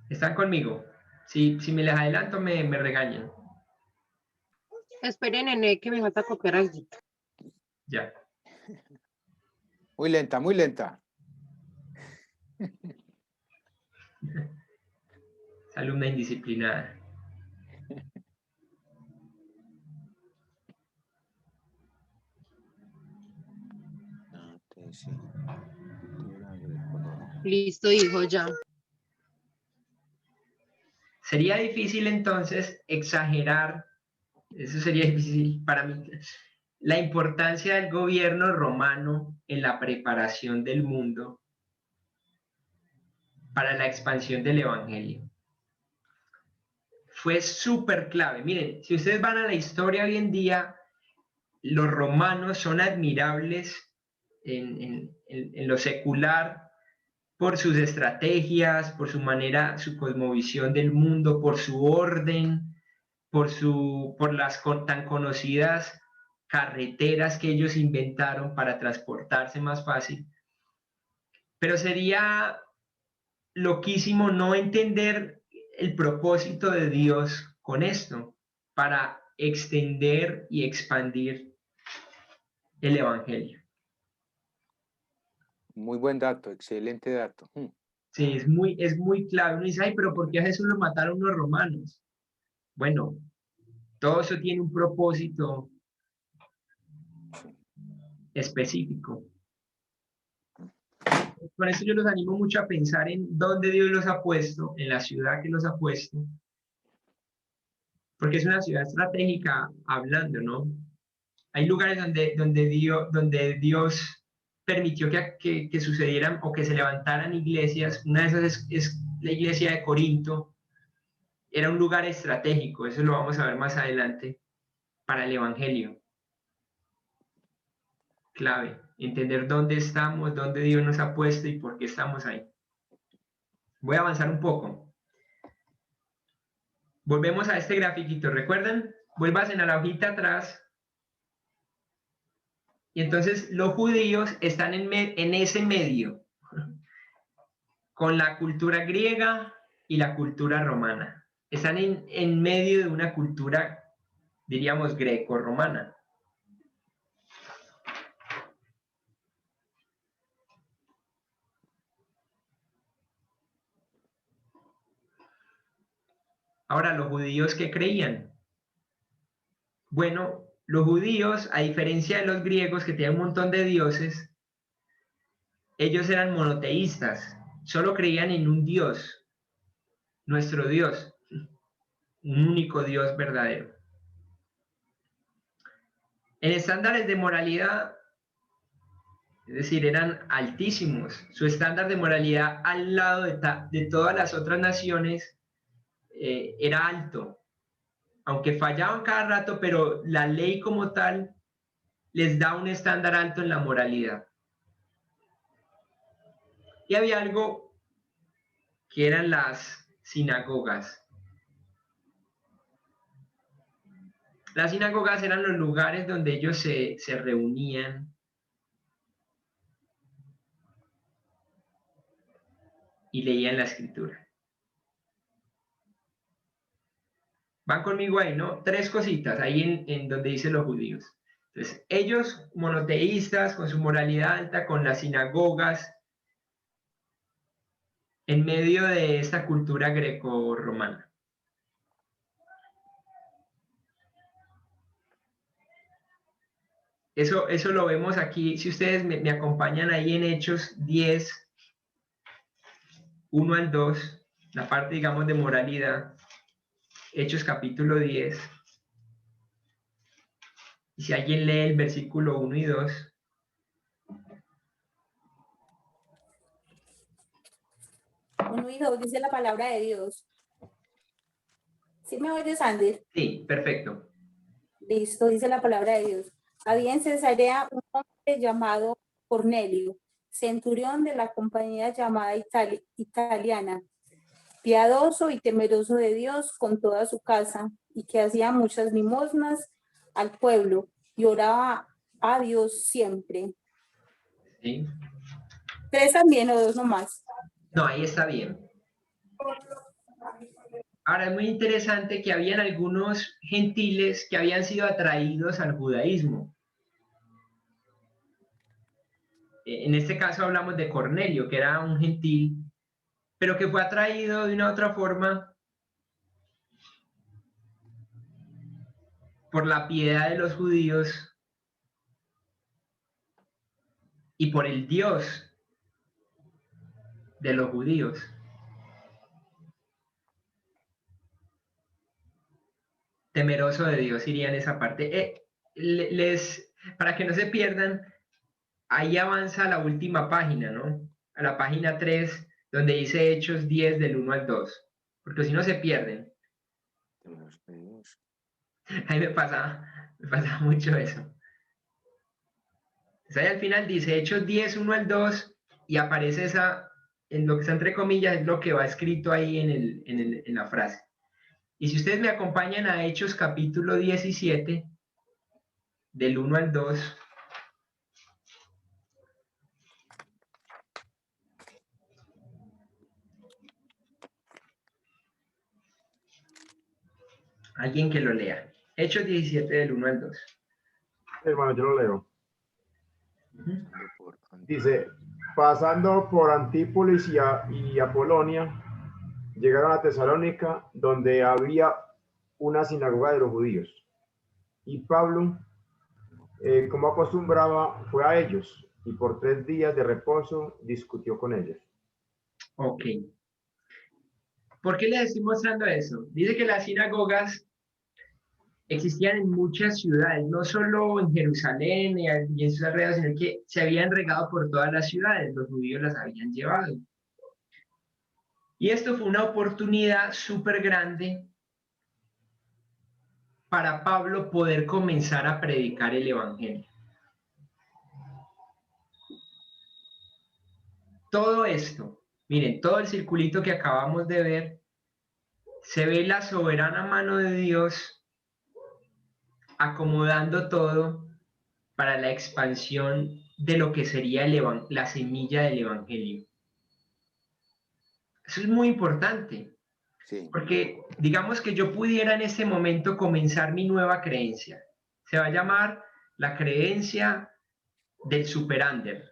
¿Están conmigo? Si me les adelanto, me regañan. Esperen, nene, que me falta copiar algo. Ya. Muy lenta, muy lenta. Esa alumna indisciplinada. Listo, hijo, ya. Sería difícil entonces exagerar, eso sería difícil para mí, la importancia del gobierno romano en la preparación del mundo para la expansión del evangelio. Fue súper clave. Miren, si ustedes van a la historia hoy en día, los romanos son admirables en lo secular por sus estrategias, por su manera, su cosmovisión del mundo, por su orden, por las tan conocidas carreteras que ellos inventaron para transportarse más fácil. Pero sería loquísimo no entender el propósito de Dios con esto, para extender y expandir el evangelio. Muy buen dato, excelente dato. Sí, es muy clave. Uno dice, ay, pero ¿por qué a Jesús lo mataron los romanos? Bueno, todo eso tiene un propósito específico. Por eso yo los animo mucho a pensar en dónde Dios los ha puesto, en la ciudad que los ha puesto, porque es una ciudad estratégica hablando, ¿no? Hay lugares donde Dios permitió que sucedieran o que se levantaran iglesias. Una de esas es la iglesia de Corinto. Era un lugar estratégico, eso lo vamos a ver más adelante, para el evangelio. Clave, entender dónde estamos, dónde Dios nos ha puesto y por qué estamos ahí. Voy a avanzar un poco. Volvemos a este grafiquito, ¿recuerdan? Vuelvas a la hojita atrás. Y entonces los judíos están en ese medio, con la cultura griega y la cultura romana. Están en medio de una cultura, diríamos, greco-romana. Ahora, ¿los judíos qué creían? Bueno, los judíos, a diferencia de los griegos que tienen un montón de dioses, ellos eran monoteístas, solo creían en un Dios, nuestro Dios, un único Dios verdadero. En estándares de moralidad, es decir, eran altísimos. Su estándar de moralidad al lado de todas las otras naciones era alto. aunque fallaban cada rato, pero la ley como tal les da un estándar alto en la moralidad. Y había algo que eran las sinagogas. Las sinagogas eran los lugares donde ellos se reunían y leían la escritura. Van conmigo ahí, ¿no? 3 cositas ahí en donde dicen los judíos. Entonces, ellos monoteístas, con su moralidad alta, con las sinagogas, en medio de esta cultura greco-romana. Eso lo vemos aquí, si ustedes me acompañan ahí en Hechos 10, 1 al 2, la parte, digamos, de moralidad. Hechos capítulo 10. Y si alguien lee el versículo 1 y 2. Uno y dos, dice la palabra de Dios. ¿Sí me oyes, Ander? Sí, perfecto. Listo, dice la palabra de Dios. Había en Cesarea un hombre llamado Cornelio, centurión de la compañía llamada italiana, piadoso y temeroso de Dios con toda su casa, y que hacía muchas limosnas al pueblo y oraba a Dios siempre. Sí. 3 también o 2 nomás. No, ahí está bien. Ahora es muy interesante que habían algunos gentiles que habían sido atraídos al judaísmo. En este caso hablamos de Cornelio, que era un gentil, pero que fue atraído de una u otra forma por la piedad de los judíos y por el Dios de los judíos. Temeroso de Dios iría en esa parte. Para que no se pierdan, ahí avanza la última página, ¿no? A la página 3, donde dice Hechos 10 del 1 al 2, porque si no se pierden. Ahí me pasa mucho eso. Entonces ahí al final dice Hechos 10, 1 al 2, y aparece esa, en lo que está entre comillas, es lo que va escrito ahí en la frase. Y si ustedes me acompañan a Hechos capítulo 17, del 1 al 2, alguien que lo lea. Hechos 17 del 1 al 2. Hermano, yo lo leo. Dice, pasando por Antípolis y Apolonia, llegaron a Tesalónica, donde había una sinagoga de los judíos. Y Pablo, como acostumbraba, fue a ellos y por 3 días de reposo discutió con ellos. Ok. ¿Por qué les estoy mostrando eso? Dice que las sinagogas existían en muchas ciudades, no solo en Jerusalén y en sus alrededores, sino que se habían regado por todas las ciudades, los judíos las habían llevado. Y esto fue una oportunidad súper grande para Pablo poder comenzar a predicar el evangelio. Todo esto, miren, todo el circulito que acabamos de ver, se ve la soberana mano de Dios acomodando todo para la expansión de lo que sería la semilla del evangelio. Eso es muy importante, Sí. porque digamos que yo pudiera en este momento comenzar mi nueva creencia. Se va a llamar la creencia del super-under.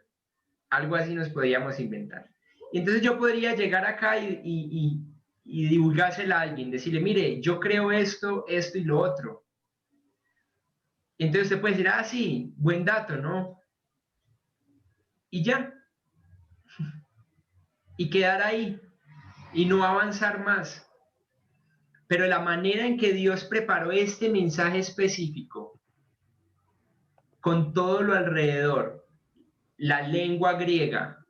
Algo así nos podríamos inventar. Y entonces yo podría llegar acá y divulgársela a alguien, decirle, mire, yo creo esto, esto y lo otro. Y entonces usted puede decir, ah, sí, buen dato, ¿no? Y ya. Y quedar ahí y no avanzar más. Pero la manera en que Dios preparó este mensaje específico, con todo lo alrededor, la lengua griega,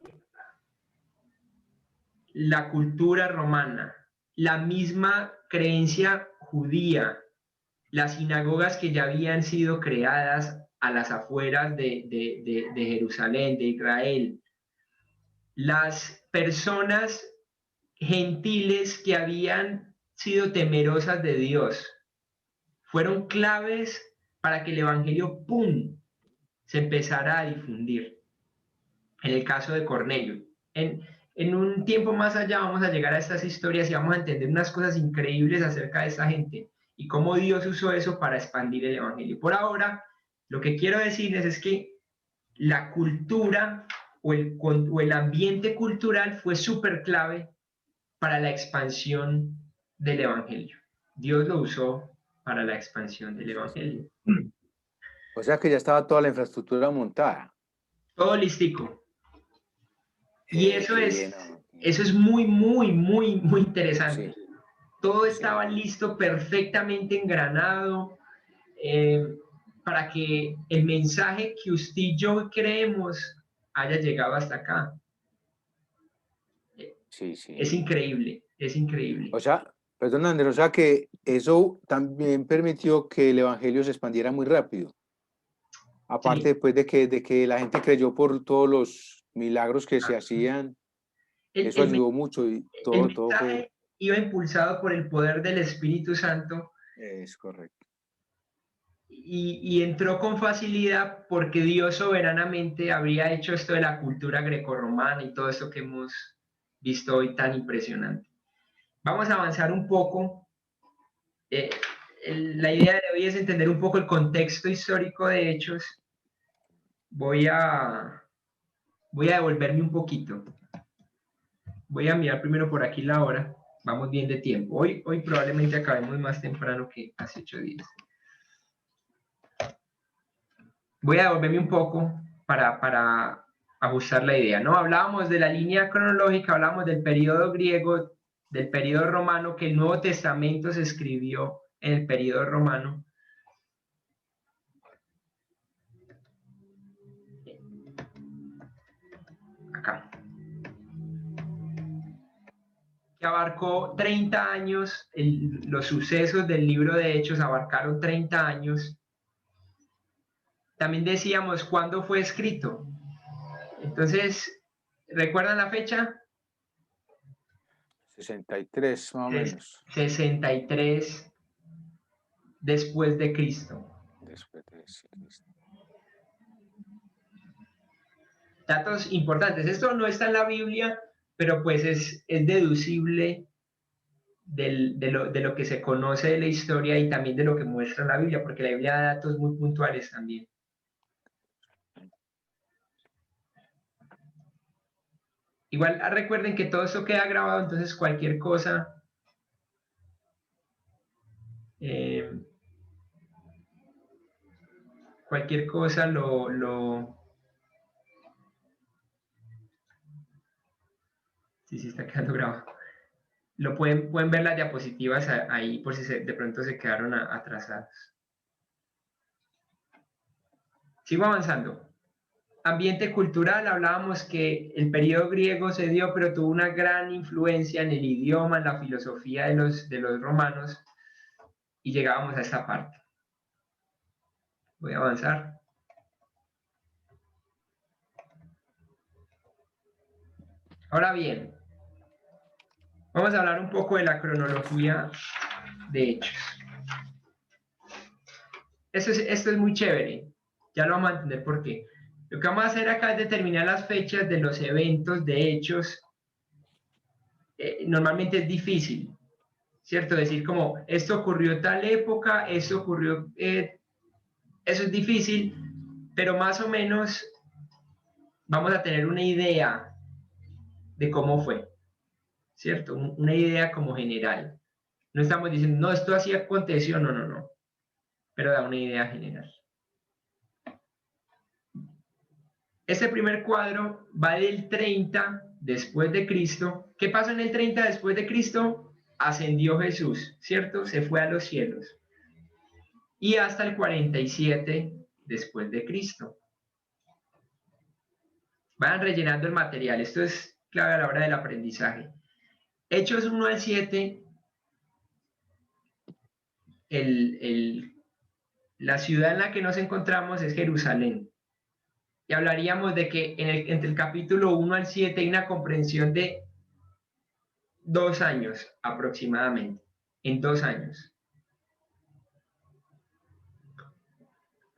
la cultura romana, la misma creencia judía, las sinagogas que ya habían sido creadas a las afueras de Jerusalén, de Israel, las personas gentiles que habían sido temerosas de Dios, fueron claves para que el evangelio, ¡pum!, se empezara a difundir. En el caso de Cornelio. En un tiempo más allá vamos a llegar a estas historias y vamos a entender unas cosas increíbles acerca de esta gente y cómo Dios usó eso para expandir el evangelio. Por ahora, lo que quiero decirles es que la cultura o el ambiente cultural fue súper clave para la expansión del evangelio. Dios lo usó para la expansión del evangelio. O sea que ya estaba toda la infraestructura montada. Todo listico. Y eso Qué es, bien, ¿no? eso es muy, muy, muy, muy interesante. Sí. Todo Sí. estaba listo, perfectamente engranado, para que el mensaje que usted y yo creemos haya llegado hasta acá. Sí, sí. Es increíble, es increíble. O sea, perdón, Andrés, o sea que eso también permitió que el evangelio se expandiera muy rápido. Aparte, Sí. después de que la gente creyó por todos los milagros que se hacían, eso ayudó mucho y El todo mensaje fue... iba impulsado por el poder del Espíritu Santo. Es correcto. Y entró con facilidad porque Dios soberanamente habría hecho esto de la cultura grecorromana y todo esto que hemos visto hoy tan impresionante. Vamos a avanzar un poco. La idea de hoy es entender un poco el contexto histórico de Hechos. Voy a devolverme un poquito. Voy a mirar primero por aquí la hora. Vamos bien de tiempo. Hoy probablemente acabemos más temprano que hace 8 días. Voy a devolverme un poco para ajustar la idea, ¿no? Hablábamos de la línea cronológica, hablábamos del periodo griego, del periodo romano, que el Nuevo Testamento se escribió en el periodo romano. Acá. Que abarcó 30 años, los sucesos del libro de Hechos abarcaron 30 años. También decíamos cuándo fue escrito. Entonces, ¿recuerdan la fecha? 63 más o menos. 63 después de Cristo. Después de Cristo. Datos importantes. Esto no está en la Biblia, pero pues es deducible de lo que se conoce de la historia y también de lo que muestra la Biblia, porque la Biblia da datos muy puntuales también. Igual recuerden que todo esto queda grabado, entonces cualquier cosa sí está quedando grabado. Lo pueden ver las diapositivas ahí por si de pronto se quedaron atrasadas. Sigo avanzando. Ambiente cultural, hablábamos que el periodo griego se dio, pero tuvo una gran influencia en el idioma, en la filosofía de los romanos, y llegábamos a esta parte. Voy a avanzar. Ahora bien, vamos a hablar un poco de la cronología de Hechos. Esto es muy chévere, ya lo vamos a entender por qué. Lo que vamos a hacer acá es determinar las fechas de los eventos de Hechos. Normalmente es difícil, ¿cierto? Decir como, esto ocurrió tal época, esto ocurrió... eso es difícil, pero más o menos vamos a tener una idea de cómo fue, ¿cierto? Una idea como general. No estamos diciendo, no, esto así aconteció, no. Pero da una idea general. Este primer cuadro va del 30 después de Cristo. ¿Qué pasó en el 30 después de Cristo? Ascendió Jesús, ¿cierto? Se fue a los cielos. Y hasta el 47 después de Cristo. Van rellenando el material. Esto es clave a la hora del aprendizaje. Hechos 1 al 7 la ciudad en la que nos encontramos es Jerusalén. Y hablaríamos de que entre el capítulo 1 al 7 hay una comprensión de 2 años aproximadamente, en 2 años.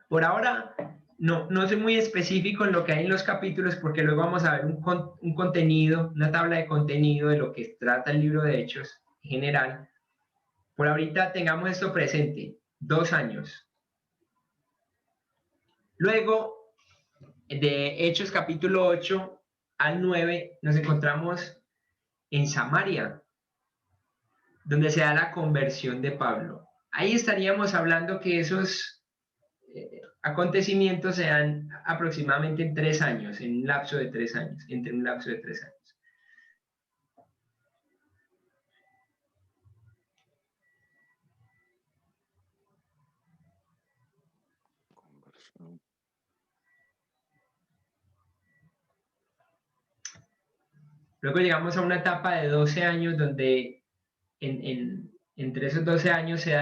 Por ahora, no soy muy específico en lo que hay en los capítulos porque luego vamos a ver un contenido, una tabla de contenido de lo que trata el libro de Hechos en general. Por ahorita tengamos esto presente, 2 años. Luego, de Hechos capítulo 8 al 9, nos encontramos en Samaria, donde se da la conversión de Pablo. Ahí estaríamos hablando que esos acontecimientos se dan aproximadamente en 3 años, en un lapso de 3 años, entre un lapso de 3 años. Luego llegamos a una etapa de 12 años donde entre esos 12 años se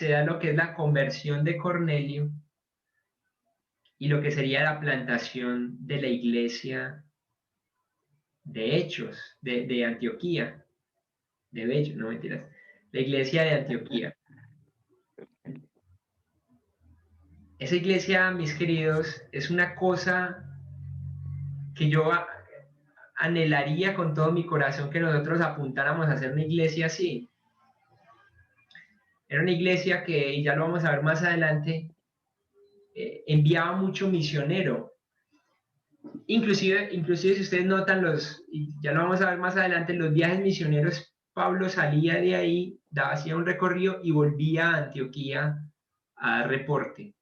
da lo que es la conversión de Cornelio y lo que sería la plantación de la iglesia de Hechos, de Antioquía, de Bello, no mentiras, la iglesia de Antioquía. Esa iglesia, mis queridos, es una cosa que yo anhelaría con todo mi corazón que nosotros apuntáramos a hacer una iglesia así. Era una iglesia que, y ya lo vamos a ver más adelante, enviaba mucho misionero. Inclusive si ustedes notan y ya lo vamos a ver más adelante, los viajes misioneros, Pablo salía de ahí, hacía un recorrido y volvía a Antioquía a dar reporte.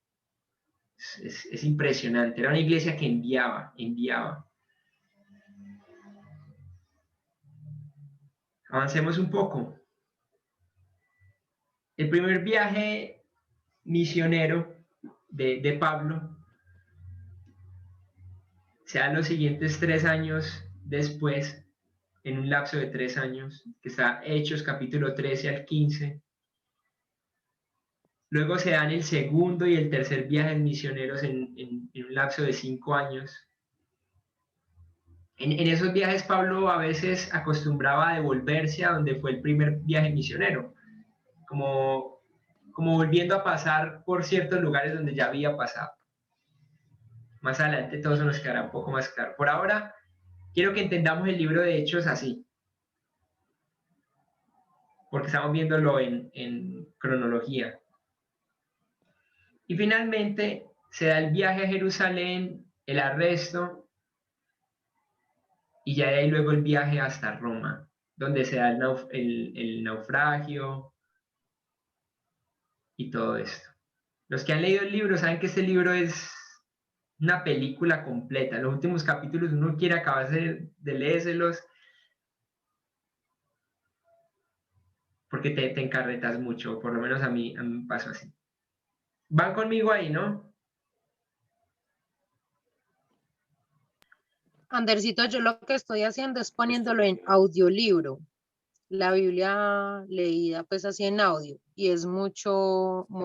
Es impresionante, era una iglesia que enviaba. Avancemos un poco. El primer viaje misionero de Pablo se da los siguientes 3 años después, en un lapso de 3 años, que está Hechos capítulo 13 al 15. Luego se dan el segundo y el tercer viaje misioneros en un lapso de 5 años. En esos viajes Pablo a veces acostumbraba a devolverse a donde fue el primer viaje misionero, como volviendo a pasar por ciertos lugares donde ya había pasado. Más adelante todo eso nos quedará un poco más claro. Por ahora, quiero que entendamos el libro de Hechos así, porque estamos viéndolo en cronología. Y finalmente se da el viaje a Jerusalén, el arresto, y ya de ahí luego el viaje hasta Roma, donde se da el naufragio y todo esto. Los que han leído el libro saben que este libro es una película completa. Los últimos capítulos uno quiere acabarse de leérselos porque te encarretas mucho, por lo menos a mí me pasó así. ¿Van conmigo ahí, no? Andercito, yo lo que estoy haciendo es poniéndolo en audiolibro, la Biblia leída pues así en audio, y es muy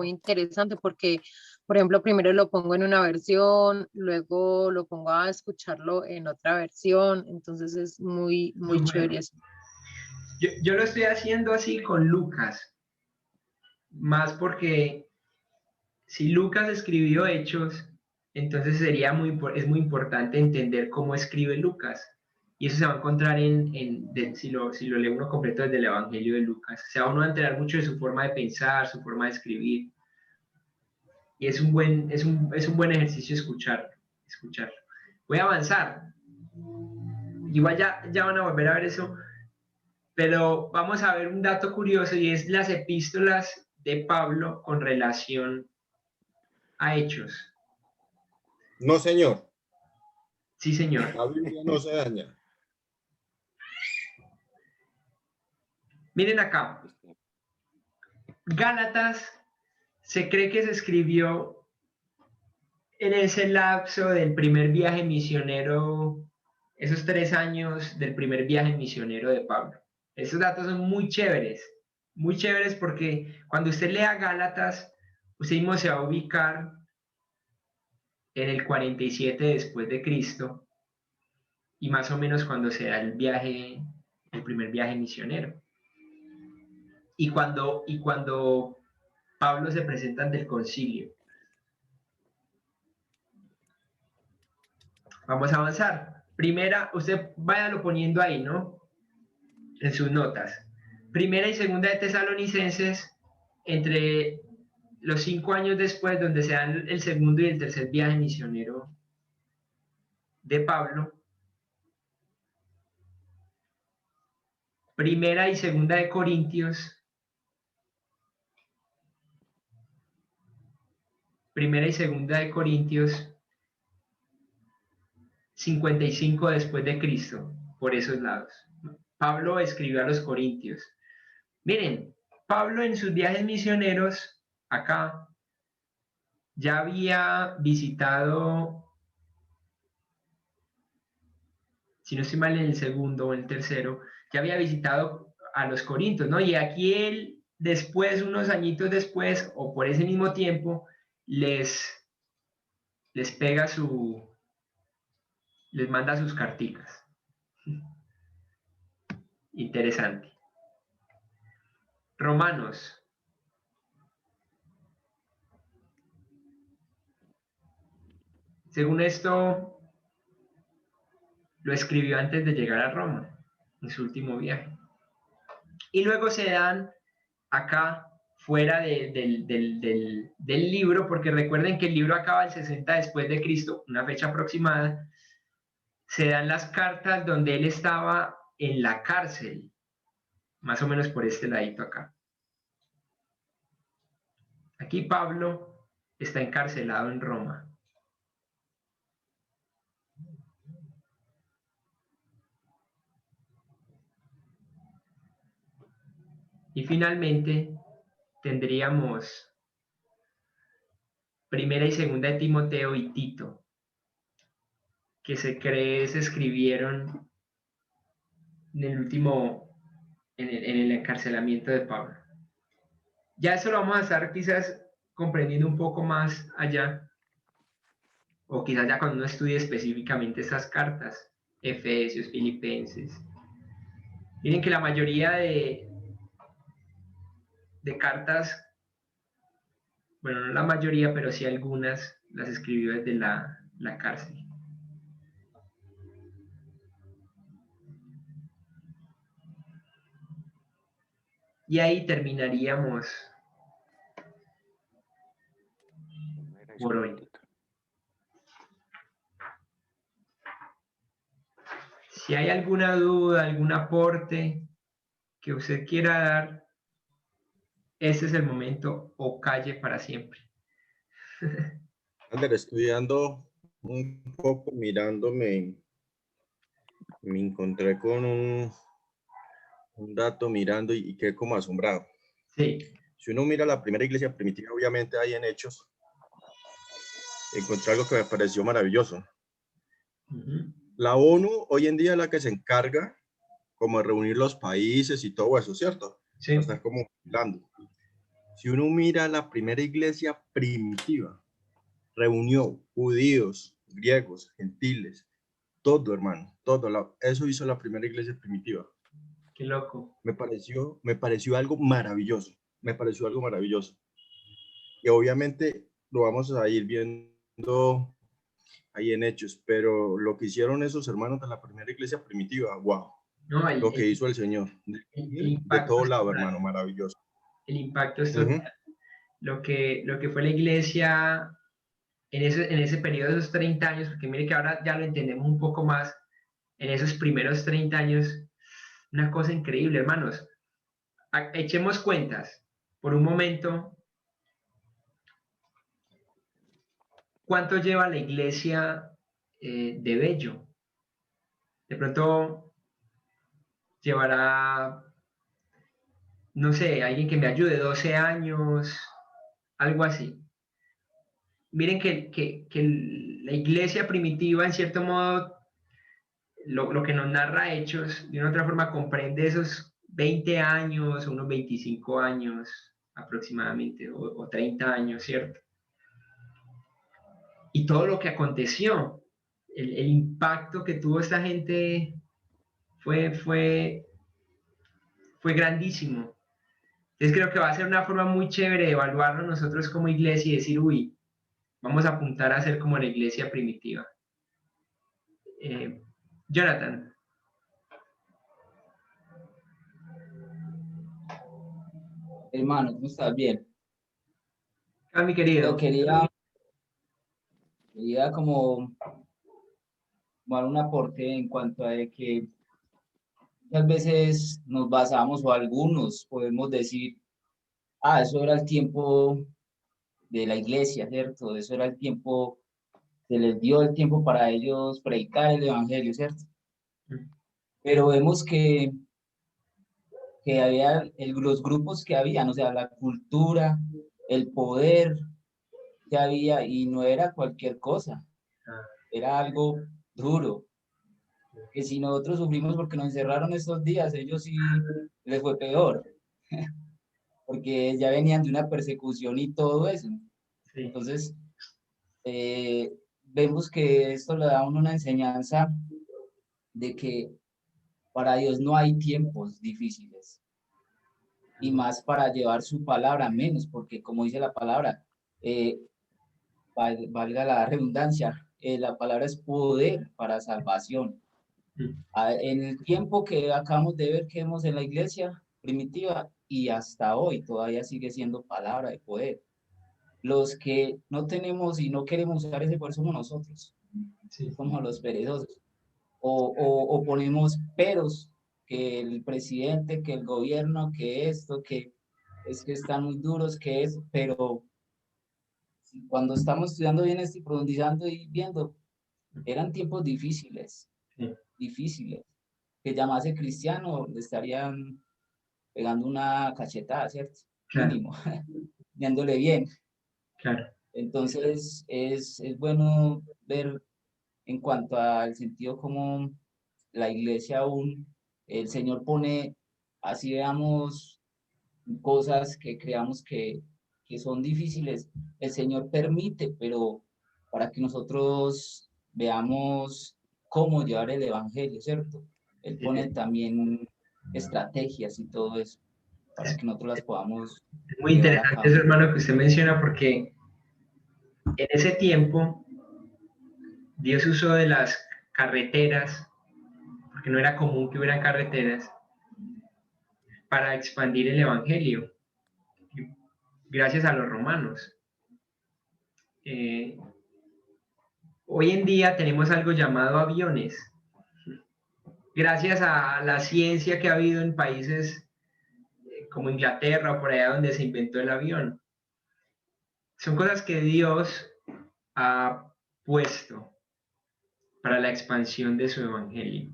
interesante porque, por ejemplo, primero lo pongo en una versión, luego lo pongo a escucharlo en otra versión, entonces es muy chévere así. Yo lo estoy haciendo así con Lucas, más porque si Lucas escribió Hechos, entonces es muy importante entender cómo escribe Lucas. Y eso se va a encontrar si lo lee uno completo desde el Evangelio de Lucas. Se va uno a enterar mucho de su forma de pensar, su forma de escribir. Y es un buen ejercicio escucharlo. Voy a avanzar. Igual ya van a volver a ver eso. Pero vamos a ver un dato curioso y es las epístolas de Pablo con relación a Hechos. No, señor. Sí, señor. La Biblia no se daña. Miren acá. Gálatas se cree que se escribió en ese lapso del primer viaje misionero, esos 3 años del primer viaje misionero de Pablo. Esos datos son muy chéveres. muy chéveres porque cuando usted lea Gálatas, usted mismo se va a ubicar en el 47 después de Cristo y más o menos cuando se da el viaje, el primer viaje misionero. Y cuando Pablo se presenta ante el concilio. Vamos a avanzar. Primera, usted váyalo poniendo ahí, ¿no? En sus notas. Primera y segunda de Tesalonicenses, entre los 5 años después, donde se dan el segundo y el tercer viaje misionero de Pablo. Primera y segunda de Corintios. Primera y segunda de Corintios, 55 después de Cristo, por esos lados. Pablo escribió a los Corintios. Miren, Pablo en sus viajes misioneros, acá, ya había visitado, si no estoy mal en el segundo o el tercero, ya había visitado a los Corintios, ¿no? Y aquí él, después, unos añitos después, o por ese mismo tiempo, les pega les manda sus carticas. Interesante. Romanos. Según esto, lo escribió antes de llegar a Roma, en su último viaje. Y luego se dan acá, fuera del libro, porque recuerden que el libro acaba el 60 después de Cristo, una fecha aproximada, se dan las cartas donde él estaba en la cárcel, más o menos por este ladito acá. Aquí Pablo está encarcelado en Roma. Y finalmente tendríamos Primera y Segunda de Timoteo y Tito, que se cree se escribieron en el último, en el encarcelamiento de Pablo. Ya eso lo vamos a estar quizás comprendiendo un poco más allá, o quizás ya cuando uno estudie específicamente esas cartas, Efesios, Filipenses. Miren que la mayoría de cartas, bueno, no la mayoría, pero sí algunas, las escribió desde la cárcel. Y ahí terminaríamos por hoy. Si hay alguna duda, algún aporte que usted quiera dar, este es el momento o calle para siempre. Ander, estudiando un poco, mirándome, me encontré con un dato mirando y quedé como asombrado. Sí. Si uno mira la primera iglesia primitiva, obviamente ahí en Hechos, encontré algo que me pareció maravilloso. La ONU hoy en día es la que se encarga como de reunir los países y todo eso, ¿cierto? Sí. Está como hablando. Si uno mira la primera iglesia primitiva, reunió judíos, griegos, gentiles, todo, hermano, todo. Eso hizo la primera iglesia primitiva. Qué loco. Me pareció algo maravilloso. Me pareció algo maravilloso. Y obviamente lo vamos a ir viendo ahí en Hechos, pero lo que hicieron esos hermanos de la primera iglesia primitiva, wow. No, lo que hizo el Señor. De todo lado, hermano, maravilloso. El impacto es total. Lo que fue la iglesia en ese periodo de esos 30 años, porque mire que ahora ya lo entendemos un poco más, en esos primeros 30 años, una cosa increíble, hermanos. Echemos cuentas por un momento. ¿Cuánto lleva la iglesia de Bello? De pronto llevará, no sé, alguien que me ayude, 12 años, algo así. Miren que la iglesia primitiva, en cierto modo, lo que nos narra Hechos, de una otra forma comprende esos 20 años, unos 25 años aproximadamente, o 30 años, ¿cierto? Y todo lo que aconteció, el impacto que tuvo esta gente fue grandísimo. Entonces creo que va a ser una forma muy chévere de evaluarnos nosotros como iglesia y decir, uy, vamos a apuntar a ser como la iglesia primitiva. Jonathan. Hermano, ¿cómo estás? Bien. Ah, mi querido. Quería como dar un aporte en cuanto a que muchas veces nos basamos, o algunos podemos decir, eso era el tiempo de la iglesia, ¿cierto? Eso era el tiempo, se les dio el tiempo para ellos predicar el evangelio, ¿cierto? Pero vemos que había los grupos que habían, o sea, la cultura, el poder que había, y no era cualquier cosa, era algo duro. Que si nosotros sufrimos porque nos encerraron estos días, ellos sí les fue peor, porque ya venían de una persecución y todo eso. Sí. Entonces, vemos que esto le da a uno una enseñanza de que para Dios no hay tiempos difíciles, y más para llevar su palabra menos, porque como dice la palabra, valga la redundancia, la palabra es poder para salvación. En el tiempo que acabamos de ver que vemos en la iglesia primitiva y hasta hoy todavía sigue siendo palabra de poder. Los que no tenemos y no queremos usar ese poder somos nosotros, sí. Somos los perezosos, o ponemos peros, que el presidente, que el gobierno, que esto, que es que están muy duros, que eso, pero cuando estamos estudiando bien esto y profundizando y viendo, eran tiempos difíciles, sí. Difíciles, que llamase cristiano le estarían pegando una cachetada, ¿cierto? Claro. Mínimo, viéndole bien. Claro. Entonces es bueno ver en cuanto al sentido como la iglesia aún, el Señor pone, así veamos cosas que creamos que son difíciles, el Señor permite, pero para que nosotros veamos cómo llevar el evangelio, ¿cierto? Él pone también estrategias y todo eso para que nosotros las podamos. Es muy interesante eso, hermano, que usted menciona, porque en ese tiempo Dios usó de las carreteras, porque no era común que hubieran carreteras, para expandir el evangelio, gracias a los romanos. Hoy en día tenemos algo llamado aviones, gracias a la ciencia que ha habido en países como Inglaterra o por allá donde se inventó el avión. Son cosas que Dios ha puesto para la expansión de su evangelio.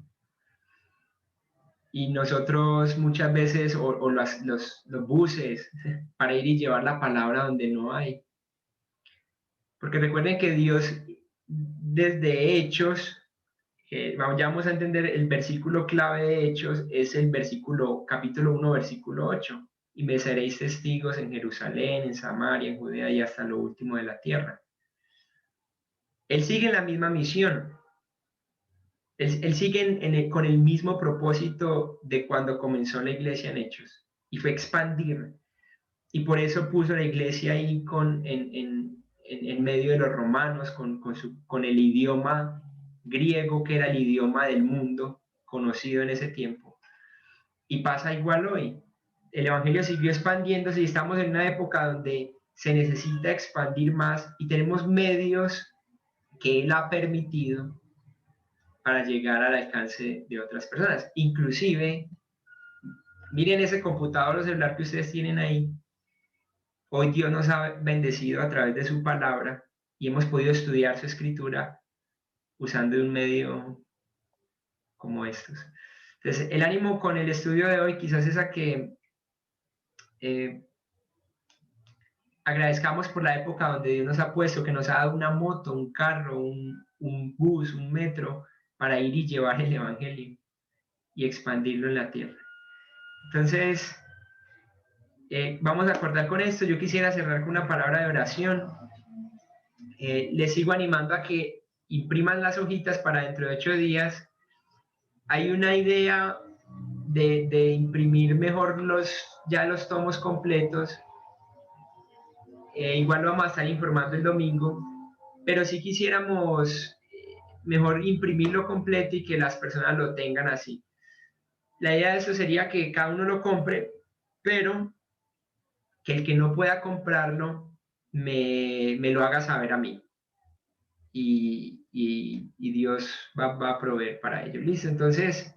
Y nosotros muchas veces, o los buses, para ir y llevar la palabra donde no hay. Porque recuerden que Dios, desde Hechos, vamos a entender el versículo clave de Hechos, es el capítulo 1, versículo 8. Y me seréis testigos en Jerusalén, en Samaria, en Judea y hasta lo último de la tierra. Él sigue en la misma misión. Él sigue con el mismo propósito de cuando comenzó la iglesia en Hechos, y fue expandir. Y por eso puso la iglesia ahí en medio de los romanos, con el idioma griego, que era el idioma del mundo conocido en ese tiempo. Y pasa igual hoy. El evangelio siguió expandiéndose y estamos en una época donde se necesita expandir más y tenemos medios que Él ha permitido para llegar al alcance de otras personas. Inclusive, miren ese computador o celular que ustedes tienen ahí. Hoy Dios nos ha bendecido a través de su palabra y hemos podido estudiar su escritura usando un medio como estos. Entonces, el ánimo con el estudio de hoy quizás es a que agradezcamos por la época donde Dios nos ha puesto, que nos ha dado una moto, un carro, un bus, un metro, para ir y llevar el evangelio y expandirlo en la tierra. Entonces, vamos a acordar con esto. Yo quisiera cerrar con una palabra de oración. Les sigo animando a que impriman las hojitas para dentro de 8 días. Hay una idea de imprimir mejor ya los tomos completos. Igual lo vamos a estar informando el domingo, pero si quisiéramos mejor imprimirlo completo y que las personas lo tengan así. La idea de eso sería que cada uno lo compre, pero que el que no pueda comprarlo me lo haga saber a mí. Y Dios va a proveer para ello. ¿Listo? Entonces,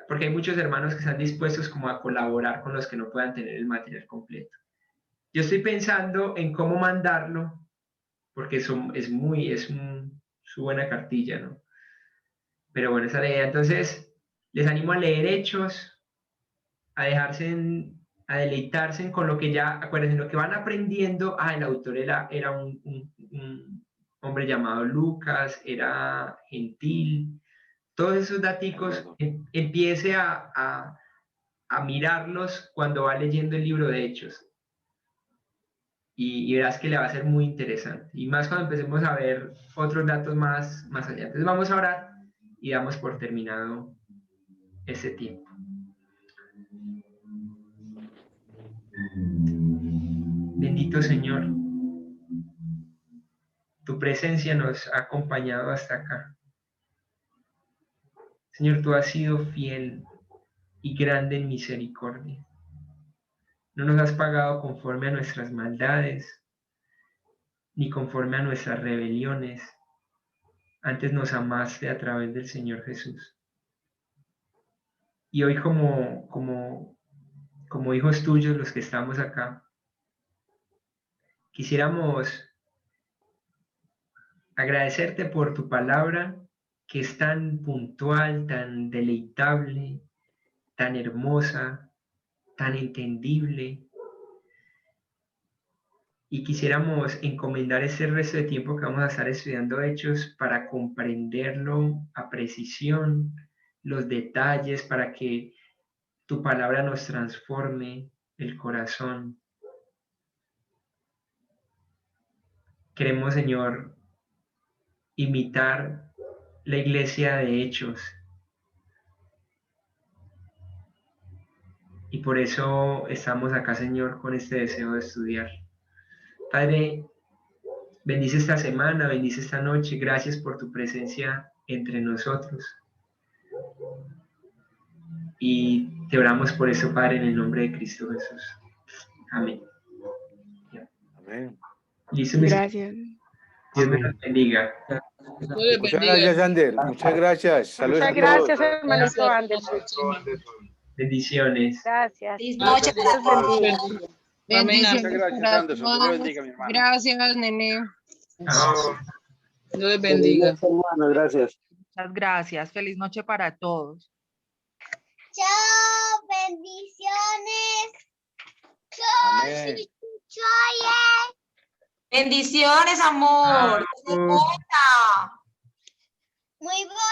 porque hay muchos hermanos que están dispuestos como a colaborar con los que no puedan tener el material completo. Yo estoy pensando en cómo mandarlo, porque su buena cartilla, ¿no? Pero bueno, esa es la idea. Entonces, les animo a leer Hechos, a deleitarse con lo que ya, acuérdense, lo que van aprendiendo. El autor era un hombre llamado Lucas, era gentil. Todos esos daticos, empiece a mirarlos cuando va leyendo el libro de Hechos. Y verás que le va a ser muy interesante. Y más cuando empecemos a ver otros datos más allá. Entonces vamos a orar y damos por terminado este tiempo. Bendito Señor, tu presencia nos ha acompañado hasta acá. Señor, tú has sido fiel y grande en misericordia. No nos has pagado conforme a nuestras maldades, ni conforme a nuestras rebeliones. Antes nos amaste a través del Señor Jesús. Y hoy como hijos tuyos, los que estamos acá, quisiéramos agradecerte por tu palabra, que es tan puntual, tan deleitable, tan hermosa, tan entendible. Y quisiéramos encomendar ese resto de tiempo que vamos a estar estudiando Hechos para comprenderlo a precisión, los detalles, para que tu palabra nos transforme el corazón. Queremos, Señor, imitar la iglesia de Hechos. Y por eso estamos acá, Señor, con este deseo de estudiar. Padre, bendice esta semana, bendice esta noche. Gracias por tu presencia entre nosotros. Y te oramos por eso, Padre, en el nombre de Cristo Jesús. Amén. Amén. Listo, Gracias. Dios me los bendiga. Muchas gracias, Ander. Muchas gracias. Saludos Muchas a todos. gracias, hermanito Anderson. Bendiciones. Gracias. Feliz noche. Dios bendiga. Bendiciones. Muchas gracias, para Anderson. Dios todos. le bendiga, mi hermano. Gracias, nene. Dios les bendiga. Hermano, gracias. Muchas gracias. Feliz noche para todos. Chao, bendiciones. Amén. Bendiciones, amor. Vamos. Muy bonito.